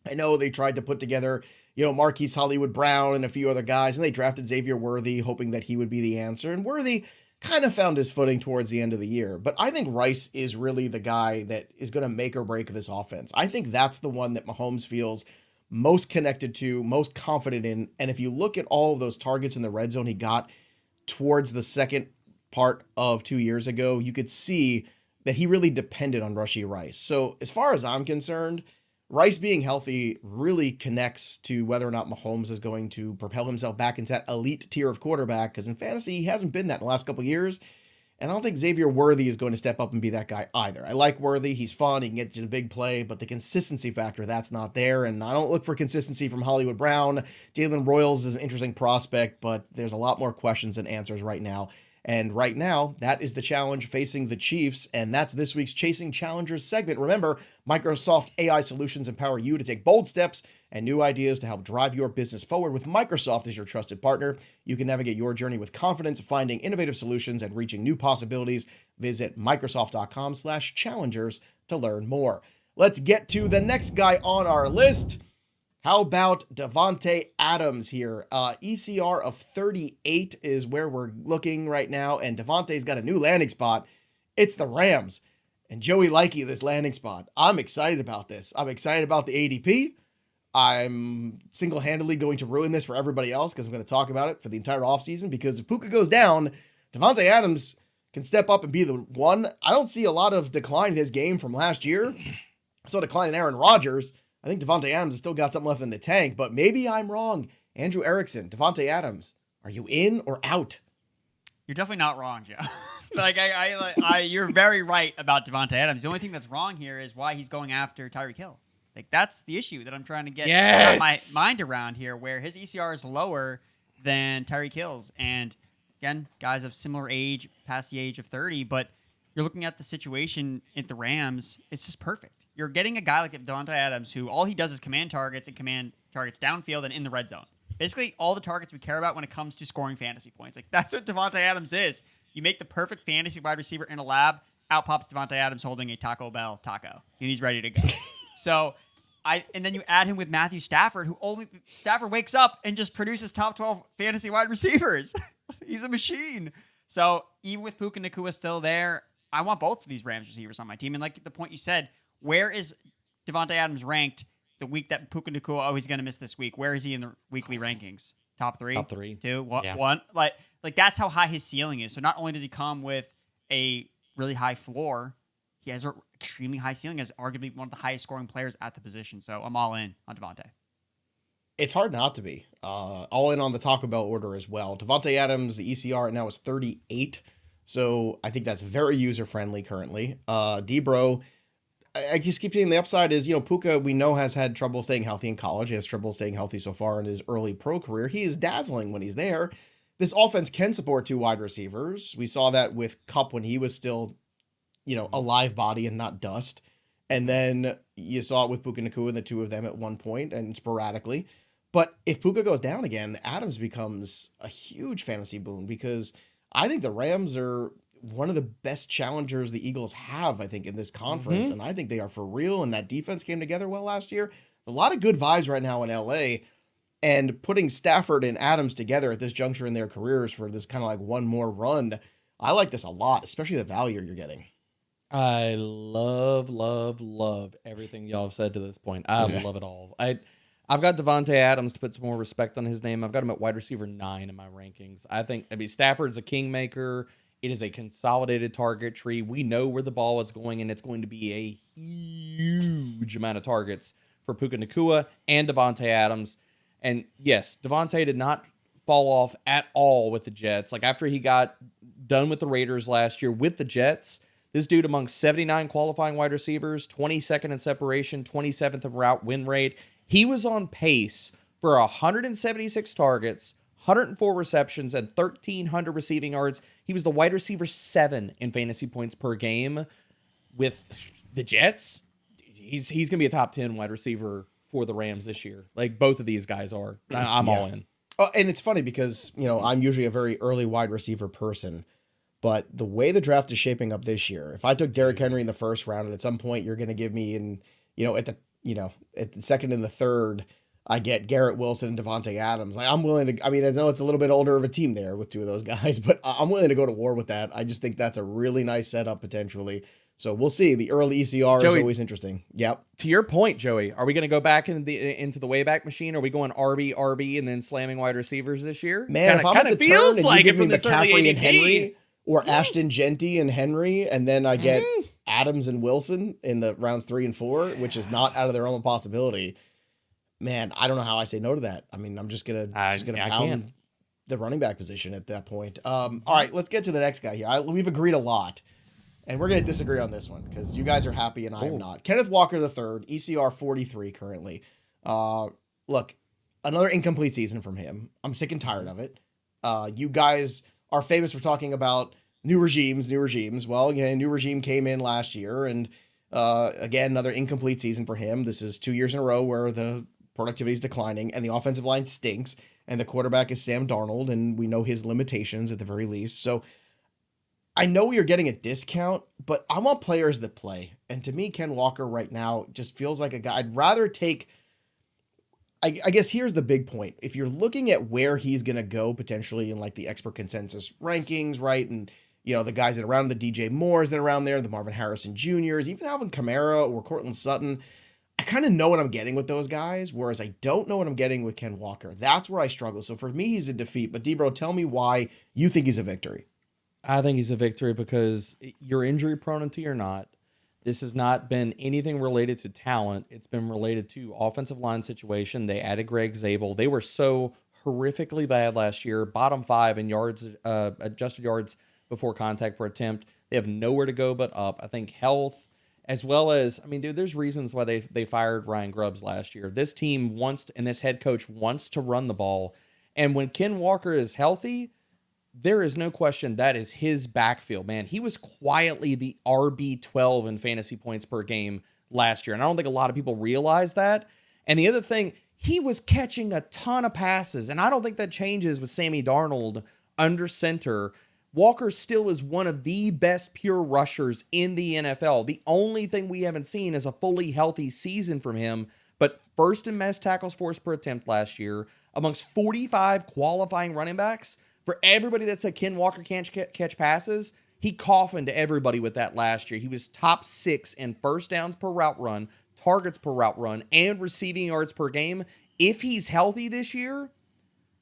S1: I know they tried to put together, Marquise Hollywood Brown and a few other guys, and they drafted Xavier Worthy, hoping that he would be the answer. And Worthy kind of found his footing towards the end of the year. But I think Rice is really the guy that is going to make or break this offense. I think that's the one that Mahomes feels most connected to, most confident in. And if you look at all of those targets in the red zone he got towards the second part of 2 years ago, you could see that he really depended on Rashee Rice. So as far as I'm concerned, Rice being healthy really connects to whether or not Mahomes is going to propel himself back into that elite tier of quarterback, because in fantasy, he hasn't been that in the last couple of years. And I don't think Xavier Worthy is going to step up and be that guy either. I like Worthy. He's fun. He can get to the big play, but the consistency factor, that's not there. And I don't look for consistency from Hollywood Brown. Jalen Royals is an interesting prospect, but there's a lot more questions than answers right now. And right now, that is the challenge facing the Chiefs, and that's this week's Chasing Challengers segment. Remember, Microsoft AI solutions empower you to take bold steps and new ideas to help drive your business forward. With Microsoft as your trusted partner, you can navigate your journey with confidence, finding innovative solutions and reaching new possibilities. Visit Microsoft.com/challengers to learn more. Let's get to the next guy on our list. How about Davante Adams here? ECR of 38 is where we're looking right now, and Davante's got a new landing spot. It's the Rams. And Joey Likey, this landing spot. I'm excited about this. I'm excited about the ADP. I'm single-handedly going to ruin this for everybody else because I'm going to talk about it for the entire offseason, because if Puka goes down, Davante Adams can step up and be the one. I don't see a lot of decline in his game from last year. I saw a decline in Aaron Rodgers. I think Davante Adams has still got something left in the tank, but maybe I'm wrong. Andrew Erickson, Davante Adams, are you in or out?
S2: You're definitely not wrong, Joe. You're very right about Davante Adams. The only thing that's wrong here is why he's going after Tyreek Hill. Like, that's the issue that I'm trying to get my mind around here, where his ECR is lower than Tyreek Hill's. And again, guys of similar age, past the age of 30, but you're looking at the situation at the Rams, it's just perfect. You're getting a guy like Davante Adams who all he does is command targets and command targets downfield and in the red zone. Basically, all the targets we care about when it comes to scoring fantasy points. Like, that's what Davante Adams is. You make the perfect fantasy wide receiver in a lab, out pops Davante Adams holding a Taco Bell taco, and he's ready to go. And then you add him with Matthew Stafford, Stafford wakes up and just produces top 12 fantasy wide receivers. He's a machine. So even with Puka Nacua still there, I want both of these Rams receivers on my team. And like the point you said, where is Davante Adams ranked the week that Puka Nacua, he's going to miss this week? Where is he in the weekly rankings? Top three?
S3: Top three.
S2: Two? One?
S3: Yeah.
S2: One? Like that's how high his ceiling is. So not only does he come with a really high floor, he has an extremely high ceiling as arguably one of the highest scoring players at the position. So I'm all in on Davante.
S1: It's hard not to be. All in on the Taco Bell order as well. Davante Adams, the ECR right now is 38. So I think that's very user-friendly currently. Debro, I just keep saying the upside is, Puka, we know, has had trouble staying healthy in college. He has trouble staying healthy so far in his early pro career. He is dazzling when he's there. This offense can support two wide receivers. We saw that with Kupp when he was still, a live body and not dust. And then you saw it with Puka Nacua and the two of them at one point and sporadically. But if Puka goes down again, Adams becomes a huge fantasy boon because I think the Rams are one of the best challengers the Eagles have, I think, in this conference. And I think they are for real. And that defense came together well last year. A lot of good vibes right now in LA. And putting Stafford and Adams together at this juncture in their careers for this kind of like one more run, I like this a lot, especially the value you're getting.
S3: I love everything y'all have said to this point. I love it all. I've got Davante Adams to put some more respect on his name. I've got him at wide receiver 9 in my rankings. Stafford's a kingmaker. It is a consolidated target tree. We know where the ball is going, and it's going to be a huge amount of targets for Puka Nacua and Davante Adams. And yes, Davante did not fall off at all with the Jets. Like, after he got done with the Raiders last year with the Jets, this dude among 79 qualifying wide receivers, 22nd in separation, 27th in route win rate. He was on pace for 176 targets, 104 receptions, and 1,300 receiving yards. He was the wide receiver 7 in fantasy points per game with the Jets. He's going to be a top 10 wide receiver for the Rams this year. Like, both of these guys are. I'm all in.
S1: Oh, and it's funny because, I'm usually a very early wide receiver person. But the way the draft is shaping up this year, if I took Derrick Henry in the first round, and at some point you're going to give me at the second and the third, I get Garrett Wilson and Davante Adams. Like, I'm willing to, I know it's a little bit older of a team there with two of those guys, but I'm willing to go to war with that. I just think that's a really nice setup potentially. So we'll see. The early ECR is always interesting. Yep.
S3: To your point, Joey, are we going to go back into the Wayback Machine? Are we going RB, and then slamming wide receivers this year?
S1: Man, if I'm at the feels turn
S5: like
S1: and you
S5: it
S1: give me
S5: from this early
S1: McCaffrey and
S5: ADP.
S1: Henry, or Ashton Genty and Henry, and then I get Adams and Wilson in the rounds 3 and 4, which is not out of the realm of possibility. Man, I don't know how I say no to that. I'm just gonna pound the running back position at that point. All right, let's get to the next guy here. We've agreed a lot, and we're gonna disagree on this one because you guys are happy and I am not. Kenneth Walker III, ECR 43 currently. Look, another incomplete season from him. I'm sick and tired of it. You guys are famous for talking about new regimes. Well, again, new regime came in last year, and again, another incomplete season for him. This is 2 years in a row where the productivity is declining, and the offensive line stinks, and the quarterback is Sam Darnold, and we know his limitations at the very least. So I know you're getting a discount, but I want players that play. And to me, Ken Walker right now just feels like a guy I'd rather take. I guess here's the big point. If you're looking at where he's going to go potentially in like the expert consensus rankings, right? And, the guys that are around, the DJ Moores that are around there, the Marvin Harrison Jr.'s, even Alvin Kamara or Cortland Sutton, I kind of know what I'm getting with those guys, whereas I don't know what I'm getting with Ken Walker. That's where I struggle. So for me, he's a defeat. But Debro, tell me why you think he's a victory.
S3: I think he's a victory because you're injury prone or not. This has not been anything related to talent. It's been related to offensive line situation. They added Greg Zabel. They were so horrifically bad last year, bottom 5 in yards, adjusted yards before contact per attempt. They have nowhere to go but up. I think health, as well as, I mean, dude, there's reasons why they fired Ryan Grubbs last year. This team wants to, and this head coach wants to run the ball. And when Ken Walker is healthy, there is no question that is his backfield, man. He was quietly the RB12 in fantasy points per game last year. And I don't think a lot of people realize that. And the other thing, he was catching a ton of passes. And I don't think that changes with Sammy Darnold under center. Walker still is one of the best pure rushers in the NFL. The only thing we haven't seen is a fully healthy season from him. But first in missed tackles forced per attempt last year, amongst 45 qualifying running backs. For everybody that said Ken Walker can't catch passes, he coffined everybody with that last year. He was top 6 in first downs per route run, targets per route run, and receiving yards per game. If he's healthy this year,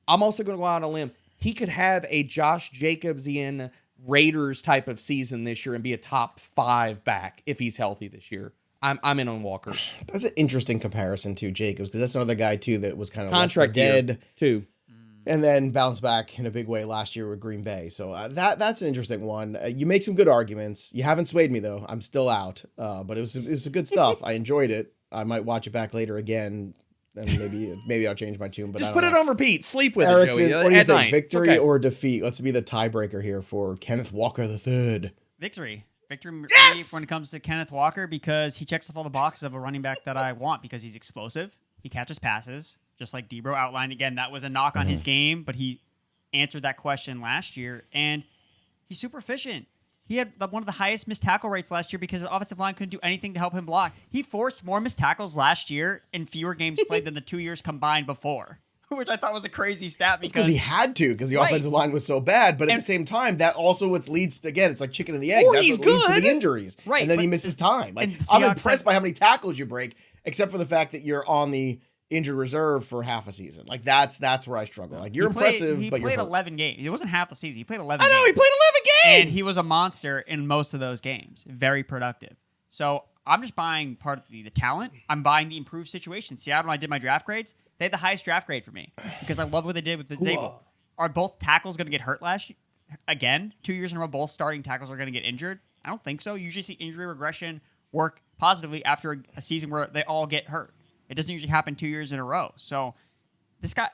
S3: I'm also going to go out on a limb. He could have a Josh Jacobsian Raiders type of season this year and be a top 5 back if he's healthy this year. I'm in on Walker.
S1: That's an interesting comparison to Jacobs because that's another guy too that was kind of
S3: Contract
S1: dead
S3: too.
S1: And then bounced back in a big way last year with Green Bay. So that's an interesting one. You make some good arguments. You haven't swayed me though. I'm still out. But it was good stuff. I enjoyed it. I might watch it back later again, and maybe I'll change my tune. But
S5: Just
S1: I
S5: put
S1: don't
S5: it
S1: know.
S5: on repeat. Sleep with
S1: Erickson,
S5: it, Joey.
S1: what do you
S5: At
S1: think?
S5: night.
S1: Victory
S5: Okay.
S1: or defeat? Let's be the tiebreaker here for Kenneth Walker III.
S2: Victory. Victory
S5: Yes!
S2: when it comes to Kenneth Walker because he checks off all the boxes of a running back that I want because he's explosive. He catches passes, just like Debro outlined. Again, that was a knock on his game, but he answered that question last year, and he's super efficient. He had one of the highest missed tackle rates last year because the offensive line couldn't do anything to help him block. He forced more missed tackles last year in fewer games played than the 2 years combined before, which I thought was a crazy stat
S1: Because he had to, because the
S2: Right.
S1: offensive line was so bad. But at
S2: And-
S1: the same time, that also what leads to, again, it's like chicken and the egg.
S5: Or
S1: That's
S5: he's
S1: what leads to
S5: good.
S1: the injuries.
S2: Right,
S1: And then he
S2: but-
S1: misses time. Like
S2: and the
S1: I'm
S2: Seahawks
S1: impressed
S2: had-
S1: by how many tackles you break, except for the fact that you're on the injured reserve for half a season. Like that's where I struggle. Like you're impressive,
S2: He
S1: but you're
S2: played
S1: hurt.
S2: 11 games. It wasn't half the season. He played 11
S5: I know, he
S2: games.
S5: played 11 games!
S2: And he was a monster in most of those games. Very productive. So I'm just buying part of the talent. I'm buying the improved situation. Seattle, when I did my draft grades, they had the highest draft grade for me because I love what they did with the Zabel. Are both tackles going to get hurt last year? Again, 2 years in a row, both starting tackles are going to get injured? I don't think so. You usually see injury regression work positively after a season where they all get hurt. It doesn't usually happen 2 years in a row. So this guy,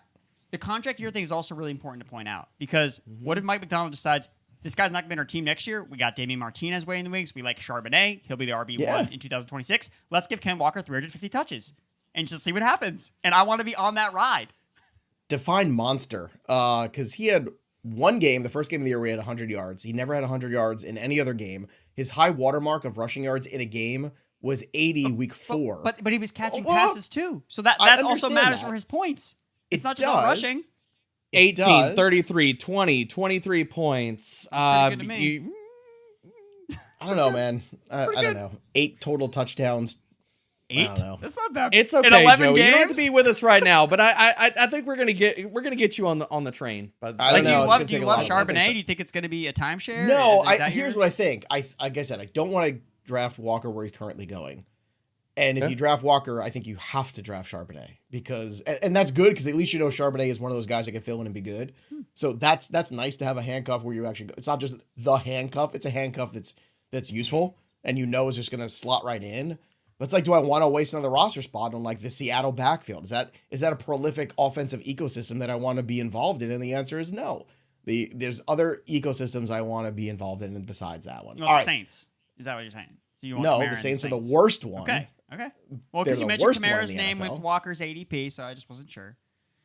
S2: the contract year thing is also really important to point out because what if Mike McDonald decides this guy's not going to be on our team next year? We got Damian Martinez waiting in the wings. We like Charbonnet. He'll be the RB1
S1: Yeah.
S2: in 2026. Let's give Ken Walker 350 touches and just see what happens. And I want to be on that ride.
S1: Define monster. Because he had one game, the first game of the year, we had 100 yards. He never had 100 yards in any other game. His high watermark of rushing yards in a game was 80 week 4.
S2: But he was catching
S1: Well,
S2: passes too. So that
S1: I
S2: also
S1: understand
S2: matters
S1: that.
S2: for his points. It's
S1: It
S2: not just all
S1: does.
S2: rushing.
S3: 18,
S1: does.
S3: 33, 20, 23 points.
S2: pretty good to me.
S1: I don't know, man. I don't know. 8 total touchdowns.
S2: 8?
S1: don't know.
S2: That's not bad.
S3: It's
S2: In
S3: okay,
S2: 11
S3: Joey.
S2: games?
S3: You don't have to be with us right now, but I think we're gonna get you on the train.
S1: I
S2: Like,
S1: don't
S2: do
S1: know.
S2: you
S1: It's
S2: love
S1: gonna
S2: do you
S1: take a
S2: love
S1: lot of- I think
S2: Charbonnet?
S1: so.
S2: Do you think it's going to be a timeshare?
S1: No,
S2: Is that
S1: here's
S2: your-
S1: what I think. Like I said, I don't want to draft Walker where he's currently going. And if you draft Walker, I think you have to draft Charbonnet because, and that's good because at least you know Charbonnet is one of those guys that can fill in and be good. So that's nice to have a handcuff where you actually, it's not just the handcuff, it's a handcuff that's useful and you know is just going to slot right in. But it's like, do I want to waste another roster spot on like the Seattle backfield? Is that a prolific offensive ecosystem that I want to be involved in? And the answer is no. There's other ecosystems I want to be involved in besides that one.
S2: You
S1: All
S2: want the
S1: right.
S2: Saints? Is that what you're saying? So you want
S1: No,
S2: Kamara
S1: the
S2: and
S1: Saints are the worst one.
S2: Okay. Well,
S1: They're
S2: because you
S1: the
S2: mentioned
S1: worst one in
S2: Kamara's
S1: the
S2: name
S1: NFL.
S2: with Walker's ADP, so I just wasn't sure.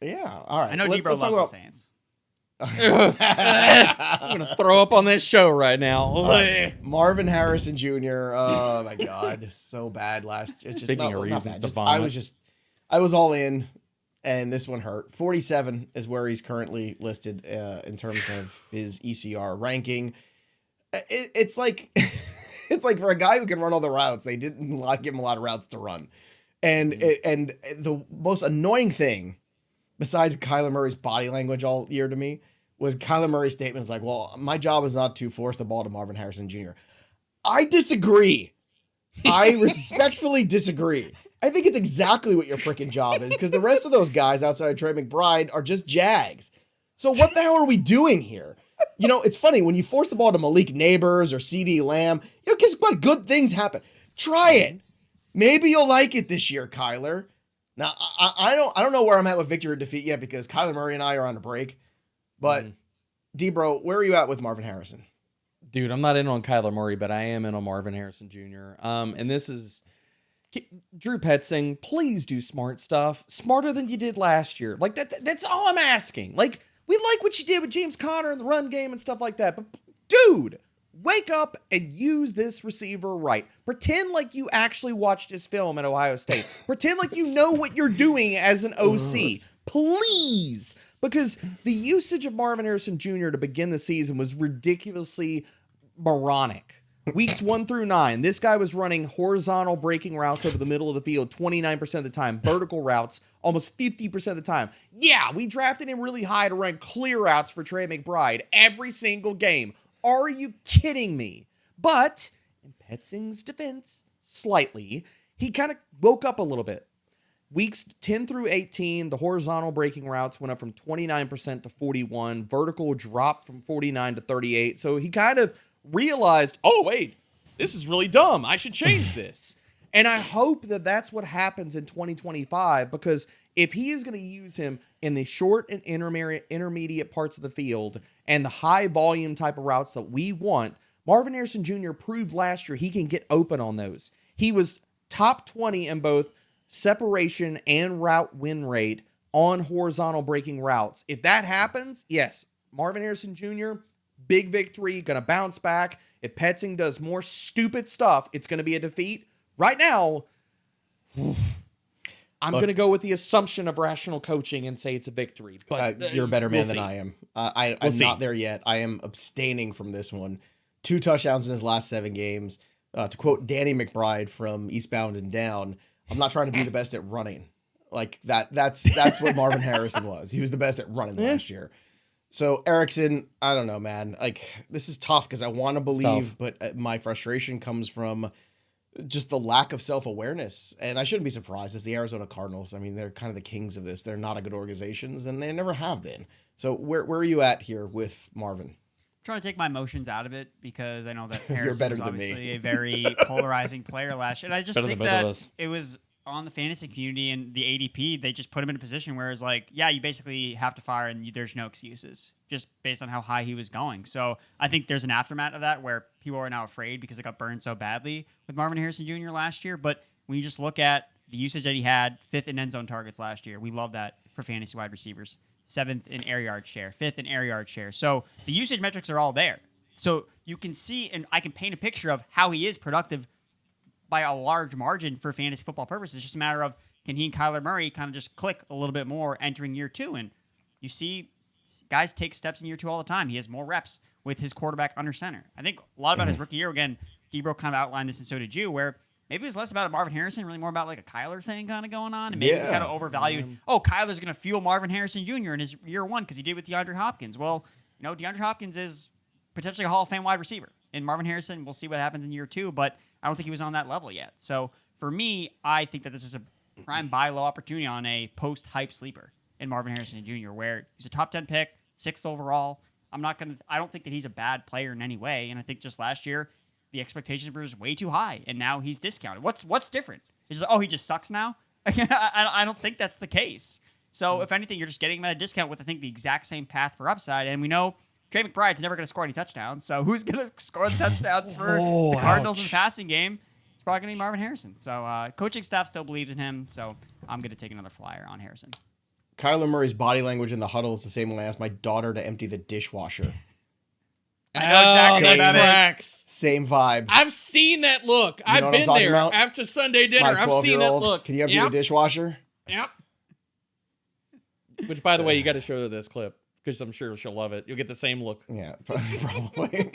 S1: Yeah. All right.
S2: I know
S1: Let's
S2: Debro
S1: talk
S2: loves the
S1: about-
S2: Saints.
S3: I'm gonna throw up on this show right now.
S1: Marvin Harrison Jr. Oh my God, so bad last. It's just
S3: Speaking
S1: not,
S3: of
S1: not
S3: reasons
S1: bad.
S3: to
S1: Just-
S3: vomit.
S1: I was all in, and this one hurt. 47 is where he's currently listed in terms of his ECR ranking. It's like it's like for a guy who can run all the routes, they didn't give him a lot of routes to run, and the most annoying thing, besides Kyler Murray's body language all year to me, was Kyler Murray's statement is like, well, my job is not to force the ball to Marvin Harrison Jr. I disagree. I respectfully disagree. I think it's exactly what your freaking job is, because the rest of those guys outside of Trey McBride are just Jags. So what the hell are we doing here? You know, it's funny when you force the ball to Malik Neighbors or CD Lamb, you know, guess what? Good things happen. Try it. Maybe you'll like it this year, Kyler. Now, I don't know where I'm at with victory or defeat yet, because Kyler Murray and I are on a break. But, D-Bro, where are you at with Marvin Harrison?
S3: Dude, I'm not in on Kyler Murray, but I am in on Marvin Harrison Jr. And this is Drew Petzing. Please do smart stuff, smarter than you did last year. Like that's all I'm asking. Like, we like what you did with James Conner in the run game and stuff like that. But dude, wake up and use this receiver right. Pretend like you actually watched his film at Ohio State. Pretend like you know what you're doing as an OC. Please. Because the usage of Marvin Harrison Jr. to begin the season was ridiculously moronic. Weeks 1 through 9, this guy was running horizontal breaking routes over the middle of the field 29% of the time, vertical routes almost 50% of the time. Yeah, we drafted him really high to run clear routes for Trey McBride every single game. Are you kidding me? But in Petzing's defense, slightly, he kind of woke up a little bit. Weeks 10 through 18, the horizontal breaking routes went up from 29% to 41. Vertical dropped from 49 to 38. So he kind of realized, oh, wait, this is really dumb. I should change this. And I hope that that's what happens in 2025, because if he is going to use him in the short and intermediate parts of the field and the high volume type of routes that we want, Marvin Harrison Jr. proved last year he can get open on those. He was top 20 in both separation and route win rate on horizontal breaking routes. If that happens, yes, Marvin Harrison Jr., big victory, going to bounce back. If Petzing does more stupid stuff, it's going to be a defeat. Right now, I'm going to go with the assumption of rational coaching and say it's a victory. But
S1: you're a better man than I am. I'm not there yet. I am abstaining from this one. 2 touchdowns in his last 7 games. To quote Danny McBride from Eastbound and Down, I'm not trying to be the best at running. Like that's what Marvin Harrison was. He was the best at running last year. So Erickson, I don't know, man. Like, this is tough because I want to believe, but my frustration comes from just the lack of self-awareness. And I shouldn't be surprised. It's the Arizona Cardinals. I mean, they're kind of the kings of this. They're not a good organization, and they never have been. So where are you at here with Marvin?
S2: Trying to take my emotions out of it, because I know that
S1: You're
S2: Harrison
S1: better
S2: was
S1: than me.
S2: obviously a very polarizing player last year. And I just
S3: Better
S2: think
S3: than both of
S2: that
S3: us.
S2: it was on the fantasy community and the ADP, they just put him in a position where it's like, yeah, you basically have to fire and there's no excuses just based on how high he was going. So I think there's an aftermath of that where people are now afraid because it got burned so badly with Marvin Harrison Jr. last year. But when you just look at the usage that he had, 5th in end zone targets last year, we love that for fantasy wide receivers. 7th in air yard share, 5th in air yard share. So the usage metrics are all there. So you can see, and I can paint a picture of how he is productive by a large margin for fantasy football purposes. It's just a matter of, can he and Kyler Murray kind of just click a little bit more entering year 2? And you see guys take steps in year 2 all the time. He has more reps with his quarterback under center. I think a lot about his rookie year, again, Debro kind of outlined this, and so did you, where maybe it was less about Marvin Harrison, really more about like a Kyler thing kind of going on. And maybe we kind of overvalued, Kyler's going to fuel Marvin Harrison Jr. in his year 1 because he did with DeAndre Hopkins. Well, DeAndre Hopkins is potentially a Hall of Fame wide receiver. And Marvin Harrison, we'll see what happens in year 2, but I don't think he was on that level yet. So for me, I think that this is a prime buy low opportunity on a post-hype sleeper in Marvin Harrison Jr., where he's a top 10 pick, 6th overall. I don't think that he's a bad player in any way. And I think just last year, the expectations were just way too high, and now he's discounted. What's different? It's just, he just sucks now? I don't think that's the case. So if anything, you're just getting him at a discount with, I think, the exact same path for upside. And we know Trey McBride's never going to score any touchdowns. So who's going to score the touchdowns for the Cardinals in the passing game? It's probably going to be Marvin Harrison. So coaching staff still believes in him. So I'm going to take another flyer on Harrison.
S1: Kyler Murray's body language in the huddle is the same when I asked my daughter to empty the dishwasher.
S2: I know exactly what that is.
S5: tracks.
S1: Same vibe.
S5: I've seen that look.
S1: know
S5: I've
S1: what I'm
S5: been
S1: talking
S5: there
S1: about?
S5: after Sunday dinner.
S1: My
S5: I've seen that
S1: 12-year-old,
S5: look.
S1: can you empty the dishwasher?
S5: Yep.
S3: Which, by the way, you got to show her this clip because I'm sure she'll love it. You'll get the same look.
S1: Yeah, probably.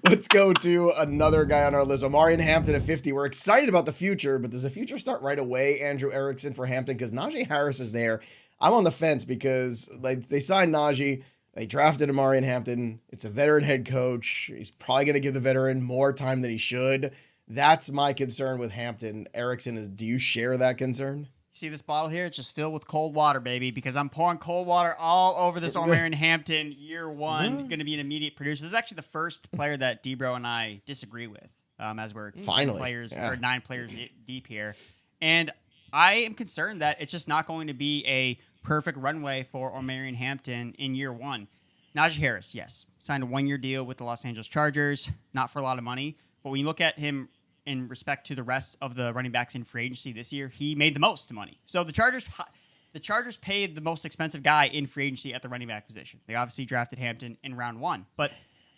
S1: Let's go to another guy on our list. Omarion Hampton at 50. We're excited about the future, but does the future start right away, Andrew Erickson, for Hampton? Because Najee Harris is there. I'm on the fence because they signed Najee, They drafted Omarion Hampton. It's a veteran head coach. He's probably going to give the veteran more time than he should. That's my concern with Hampton. Erickson, do you share that concern?
S2: See this bottle here? It's just filled with cold water, baby, because I'm pouring cold water all over this Omarion Hampton year one. Going to be an immediate producer. This is actually the first player that Debro and I disagree with, as we're
S1: Finally.
S2: or 9 players deep here. And I am concerned that it's just not going to be a perfect runway for Omarion Hampton in year one. Najee Harris, yes, signed a 1-year deal with the Los Angeles Chargers, not for a lot of money. But when you look at him in respect to the rest of the running backs in free agency this year, he made the most money. So the Chargers paid the most expensive guy in free agency at the running back position. They obviously drafted Hampton in round 1. But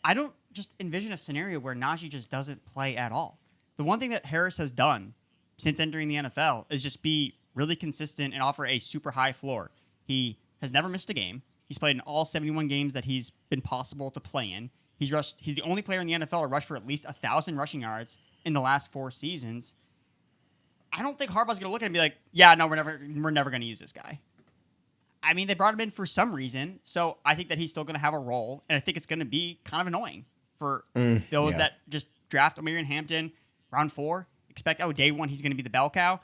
S2: I don't just envision a scenario where Najee just doesn't play at all. The one thing that Harris has done since entering the NFL is just be really consistent and offer a super high floor. He has never missed a game. He's played in all 71 games that he's been possible to play in. He's the only player in the NFL to rush for at least 1,000 rushing yards in the last 4 seasons. I don't think Harbaugh's going to look at him and be like, yeah, no, we're never going to use this guy. I mean, they brought him in for some reason, so I think that he's still going to have a role, and I think it's going to be kind of annoying for those that just draft Omarion Hampton round 4, expect, day 1 he's going to be the bell cow.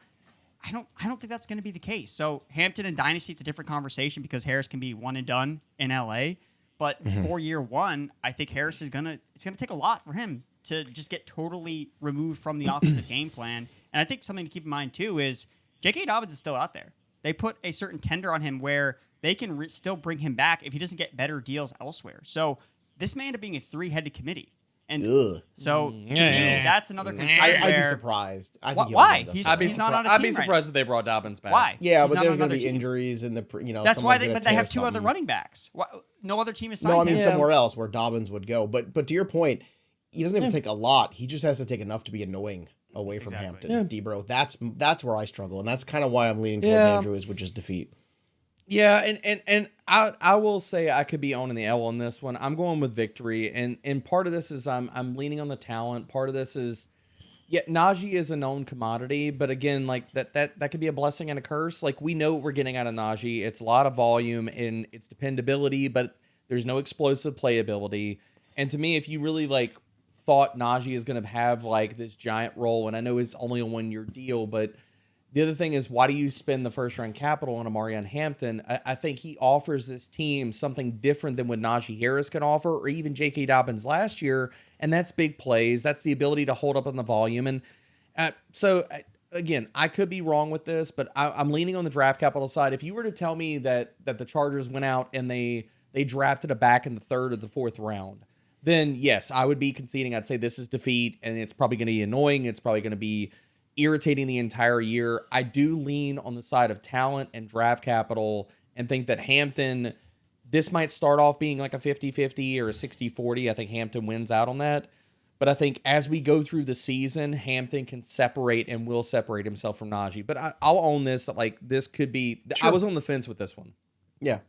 S2: I don't think that's going to be the case. So Hampton and Dynasty, it's a different conversation because Harris can be one and done in LA. But for year 1, I think Harris it's gonna take a lot for him to just get totally removed from the offensive game plan. And I think something to keep in mind too is J.K. Dobbins is still out there. They put a certain tender on him where they can still bring him back if he doesn't get better deals elsewhere. So this may end up being a 3-headed committee. And so, to me, that's another concern.
S1: I'd be surprised.
S2: Why? He's not on a team.
S3: I'd be surprised if they brought Dobbins back.
S2: Why?
S1: Yeah, but there's going to be injuries in the
S2: That's why they have 2 other running backs. No other team is signed.
S1: No, I mean somewhere else where Dobbins would go. But to your point, he doesn't have to take a lot. He just has to take enough to be annoying away from Hampton. Yeah. Debro, that's where I struggle, and that's kind of why I'm leaning towards Andrew which is defeat.
S3: Yeah, and I will say I could be owning the L on this one. I'm going with victory, and part of this is I'm leaning on the talent. Part of this is, Najee is a known commodity, but again, like that could be a blessing and a curse. Like we know what we're getting out of Najee. It's a lot of volume and it's dependability, but there's no explosive playability. And to me, if you really thought Najee is going to have this giant role, and I know it's only a 1-year deal, but the other thing is, why do you spend the first-round capital on Omarion Hampton? I think he offers this team something different than what Najee Harris can offer, or even J.K. Dobbins last year, and that's big plays. That's the ability to hold up on the volume. And so, again, I could be wrong with this, but I'm leaning on the draft capital side. If you were to tell me that the Chargers went out and they drafted a back in the 3rd or the 4th round, then yes, I would be conceding. I'd say this is defeat, and it's probably going to be annoying. It's probably going to be irritating the entire year. I do lean on the side of talent and draft capital and think that Hampton, this might start off being like a 50-50 or a 60-40. I think Hampton wins out on that. But I think as we go through the season, Hampton can separate and will separate himself from Najee. But I'll own this. This could be... Sure. I was on the fence with this one.
S1: Yeah.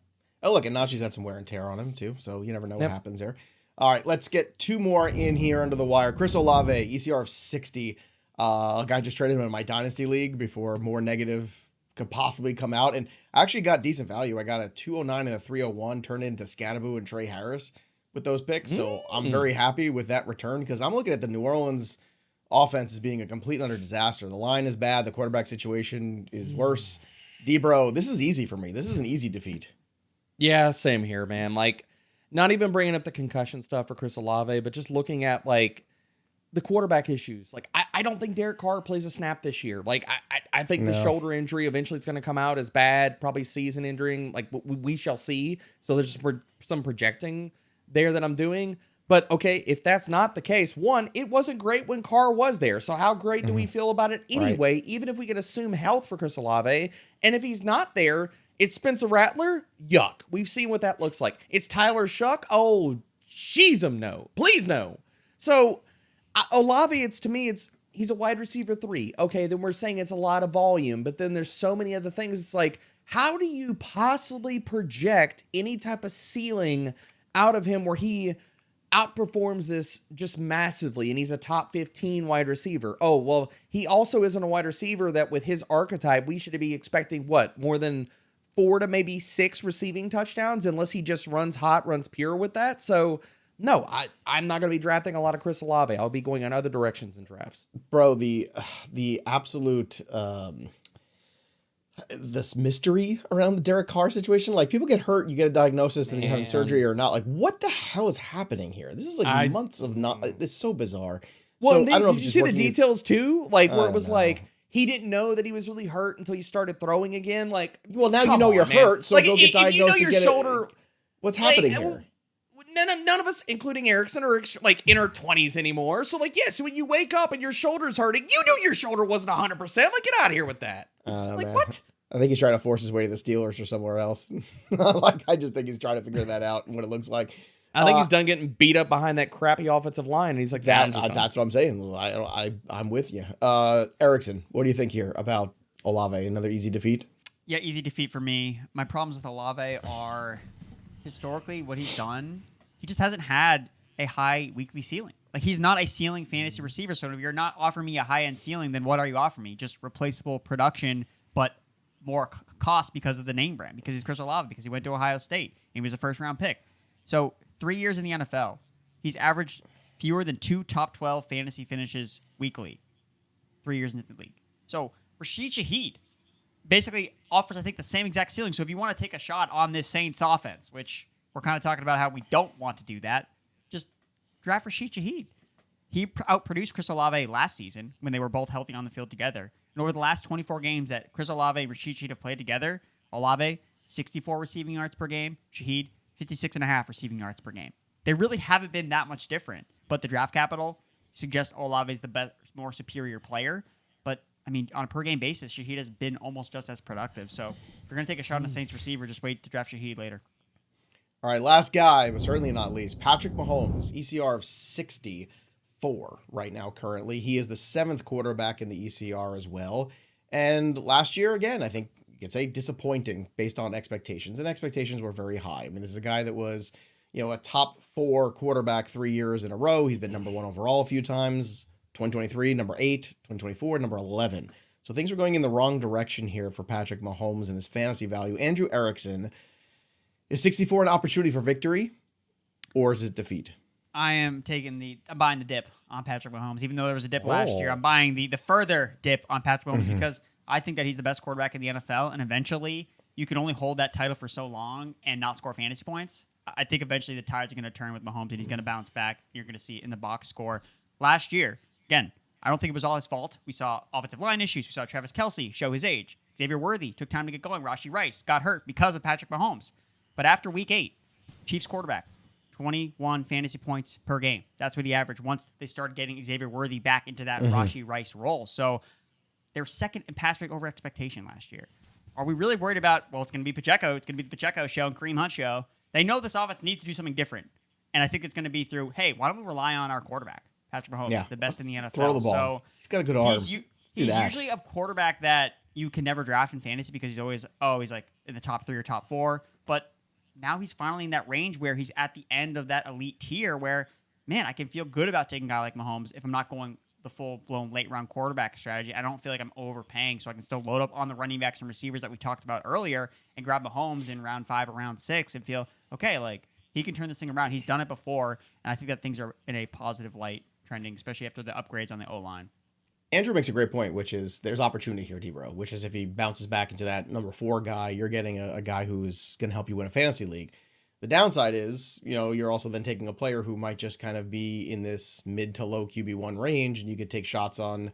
S1: Oh, look, and Najee's had some wear and tear on him, too. So you never know what happens there. All right, let's get 2 more in here under the wire. Chris Olave, ECR of 60. A guy just traded him in my Dynasty League before more negative could possibly come out. And I actually got decent value. I got a 209 and a 301 turned into Scadaboo and Trey Harris with those picks. So I'm very happy with that return because I'm looking at the New Orleans offense as being a complete and utter disaster. The line is bad. The quarterback situation is worse. Debro, this is easy for me. This is an easy defeat.
S3: Yeah, same here, man. Not even bringing up the concussion stuff for Chris Olave, but just looking at, the quarterback issues. I don't think Derek Carr plays a snap this year. I think the shoulder injury eventually it's going to come out as bad, probably season injuring. We shall see. So there's just some projecting there that I'm doing. But okay, if that's not the case, one, it wasn't great when Carr was there. So how great do we feel about it anyway? Right. Even if we can assume health for Chris Olave, and if he's not there, it's Spencer Rattler. Yuck. We've seen what that looks like. It's Tyler Shuck. Oh, jeez, no, please no. So. Olave, he's a wide receiver 3. Okay, then we're saying it's a lot of volume, but then there's so many other things. It's how do you possibly project any type of ceiling out of him where he outperforms this just massively and he's a top 15 wide receiver? Oh, well, he also isn't a wide receiver that with his archetype, we should be expecting more than
S4: 4 to maybe 6 receiving touchdowns unless he just runs hot, runs pure with that. So, no, I'm not going to be drafting a lot of Chris Olave. I'll be going in other directions in drafts.
S1: Bro, the absolute this mystery around the Derek Carr situation, like people get hurt, you get a diagnosis, and then you have surgery or not. Like, what the hell is happening here? This is like months of not. It's so bizarre.
S4: Well,
S1: so,
S4: and then,
S1: I don't know
S4: did you see the details too? Like where it was like he didn't know that he was really hurt until he started throwing again. Like,
S1: well, now you know you're hurt, so
S4: like,
S1: go get diagnosed.
S4: If you know your shoulder,
S1: what's happening here?
S4: None of us, including Erickson, are like in our 20s anymore. So like, so when you wake up and your shoulder's hurting, you knew your shoulder wasn't 100%. Like, get out of here with that. Like,
S1: man.
S4: what?
S1: I think he's trying to force his way to the Steelers or somewhere else. Like, I just think he's trying to figure that out and what it looks like.
S4: I think he's done getting beat up behind that crappy offensive line. And he's like, that's
S1: what I'm saying. I'm with you. Erickson, what do you think here about Olave? Another easy defeat?
S2: Yeah, easy defeat for me. My problems with Olave are historically what he's done. He just hasn't had a high weekly ceiling. Like, he's not a ceiling fantasy receiver. So if you're not offering me a high-end ceiling, then what are you offering me? Just replaceable production, but more cost because of the name brand, because he's Chris Olave, because he went to Ohio State. He was a first-round pick. So 3 years in the NFL, he's averaged fewer than 2 top 12 fantasy finishes weekly. 3 years into the league. So Rashid Shaheed basically offers, I think, the same exact ceiling. So if you want to take a shot on this Saints offense, which we're kind of talking about how we don't want to do that, just draft Rashid Shaheed. He outproduced Chris Olave last season when they were both healthy on the field together. And over the last 24 games that Chris Olave and Rashid Shaheed have played together, Olave, 64 receiving yards per game, Shaheed, 56.5 receiving yards per game. They really haven't been that much different, but the draft capital suggests Olave is the best, more superior player. But, I mean, on a per-game basis, Shaheed has been almost just as productive. So if you're going to take a shot on a Saints receiver, just wait to draft Shaheed later.
S1: All right, last guy, but certainly not least, Patrick Mahomes, ECR of 64 right now currently. He is the 7th quarterback in the ECR as well. And last year, again, I think you could say disappointing based on expectations. And expectations were very high. I mean, this is a guy that was, a top 4 quarterback 3 years in a row. He's been number 1 overall a few times. 2023, number 8. 2024, number 11. So things are going in the wrong direction here for Patrick Mahomes and his fantasy value. Andrew Erickson, is 64 an opportunity for victory, or is it defeat?
S2: I'm buying the dip on Patrick Mahomes. Even though there was a dip last year, I'm buying the further dip on Patrick Mahomes because I think that he's the best quarterback in the NFL, and eventually you can only hold that title for so long and not score fantasy points. I think eventually the tides are going to turn with Mahomes, and he's going to bounce back. You're going to see it in the box score. Last year, again, I don't think it was all his fault. We saw offensive line issues. We saw Travis Kelce show his age. Xavier Worthy took time to get going. Rashee Rice got hurt because of Patrick Mahomes. But after week 8, Chiefs quarterback, 21 fantasy points per game. That's what he averaged once they started getting Xavier Worthy back into that Rashee Rice role. So they were second in pass rate over expectation last year. Are we really worried about, well, it's going to be Pacheco. It's going to be the Pacheco show and Kareem Hunt show. They know this offense needs to do something different. And I think it's going to be through, hey, why don't we rely on our quarterback, Patrick Mahomes, the best in the NFL.
S1: Throw the ball. So he's got a good arm.
S2: He's usually a quarterback that you can never draft in fantasy because he's always, he's like in the top 3 or top 4. But now he's finally in that range where he's at the end of that elite tier where, man, I can feel good about taking a guy like Mahomes if I'm not going the full-blown late-round quarterback strategy. I don't feel like I'm overpaying, so I can still load up on the running backs and receivers that we talked about earlier and grab Mahomes in round 5 or round 6 and feel, okay, like, he can turn this thing around. He's done it before, and I think that things are in a positive light trending, especially after the upgrades on the O-line.
S1: Andrew makes a great point, which is there's opportunity here, D-Bro, which is if he bounces back into that number 4 guy, you're getting a guy who's going to help you win a fantasy league. The downside is, you're also then taking a player who might just kind of be in this mid to low QB1 range, and you could take shots on,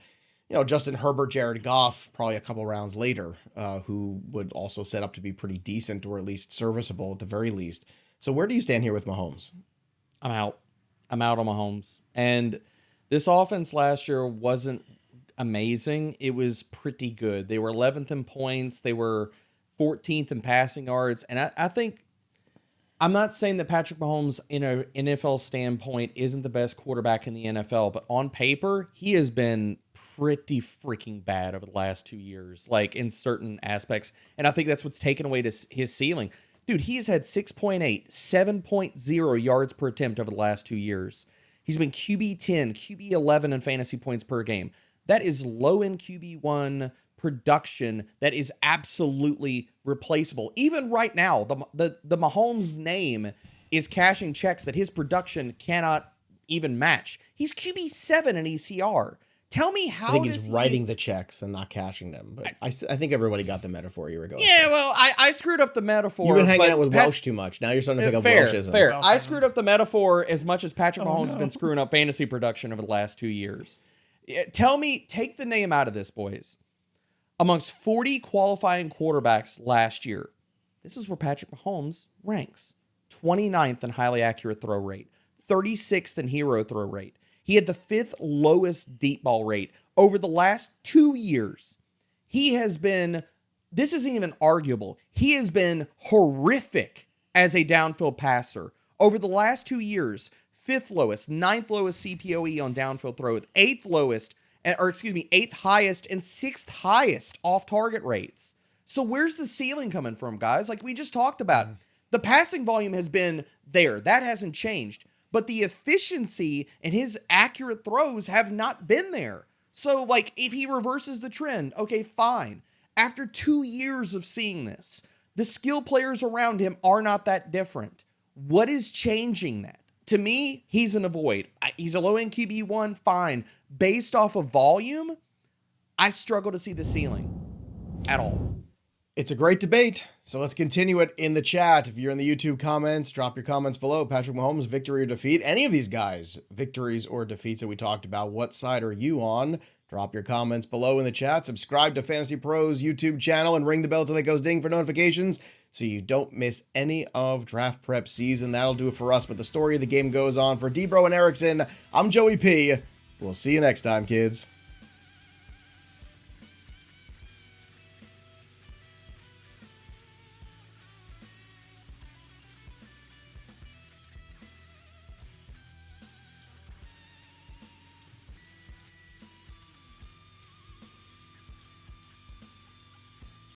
S1: Justin Herbert, Jared Goff, probably a couple rounds later, who would also set up to be pretty decent or at least serviceable at the very least. So where do you stand here with Mahomes?
S3: I'm out on Mahomes. And this offense last year wasn't amazing. It was pretty good. They were 11th in points. They were 14th in passing yards. And I think, I'm not saying that Patrick Mahomes in an NFL standpoint isn't the best quarterback in the NFL, but on paper, he has been pretty freaking bad over the last 2 years, like in certain aspects. And I think that's what's taken away his ceiling. Dude, he's had 6.8, 7.0 yards per attempt over the last 2 years. He's been QB 10, QB 11 in fantasy points per game. That is low in QB1
S4: production that is absolutely replaceable. Even right now, the Mahomes name is cashing checks that his production cannot even match. He's QB7 in ECR. Tell me how
S1: I think he's writing the checks and not cashing them. But I think everybody got the metaphor you were going.
S4: Yeah, well, I screwed up the metaphor.
S1: You've been hanging out with Welsh too much. Now you're starting to pick up Welshisms.
S4: Fair. I screwed up the metaphor as much as Patrick Mahomes has been screwing up fantasy production over the last 2 years. Tell me, take the name out of this, boys. Amongst 40 qualifying quarterbacks last year, this is where Patrick Mahomes ranks. 29th in highly accurate throw rate, 36th in hero throw rate. He had the 5th lowest deep ball rate. Over the last 2 years, he has been, this isn't even arguable, he has been horrific as a downfield passer. Over the last 2 years, 5th lowest, 9th lowest CPOE on downfield throw, 8th highest and 6th highest off target rates. So where's the ceiling coming from, guys? Like we just talked about, the passing volume has been there. That hasn't changed. But the efficiency and his accurate throws have not been there. So, like, if he reverses the trend, okay, fine. After 2 years of seeing this, the skill players around him are not that different. What is changing that? To me, he's an avoid. He's a low-end QB1, fine. Based off of volume, I struggle to see the ceiling at all.
S1: It's a great debate, so let's continue it in the chat. If you're in the YouTube comments, drop your comments below. Patrick Mahomes, victory or defeat? Any of these guys, victories or defeats that we talked about, what side are you on? Drop your comments below in the chat. Subscribe to Fantasy Pros YouTube channel and ring the bell till it goes ding for notifications so you don't miss any of draft prep season. That'll do it for us, but the story of the game goes on. For D-Bro and Erickson, I'm Joey P. We'll see you next time, kids.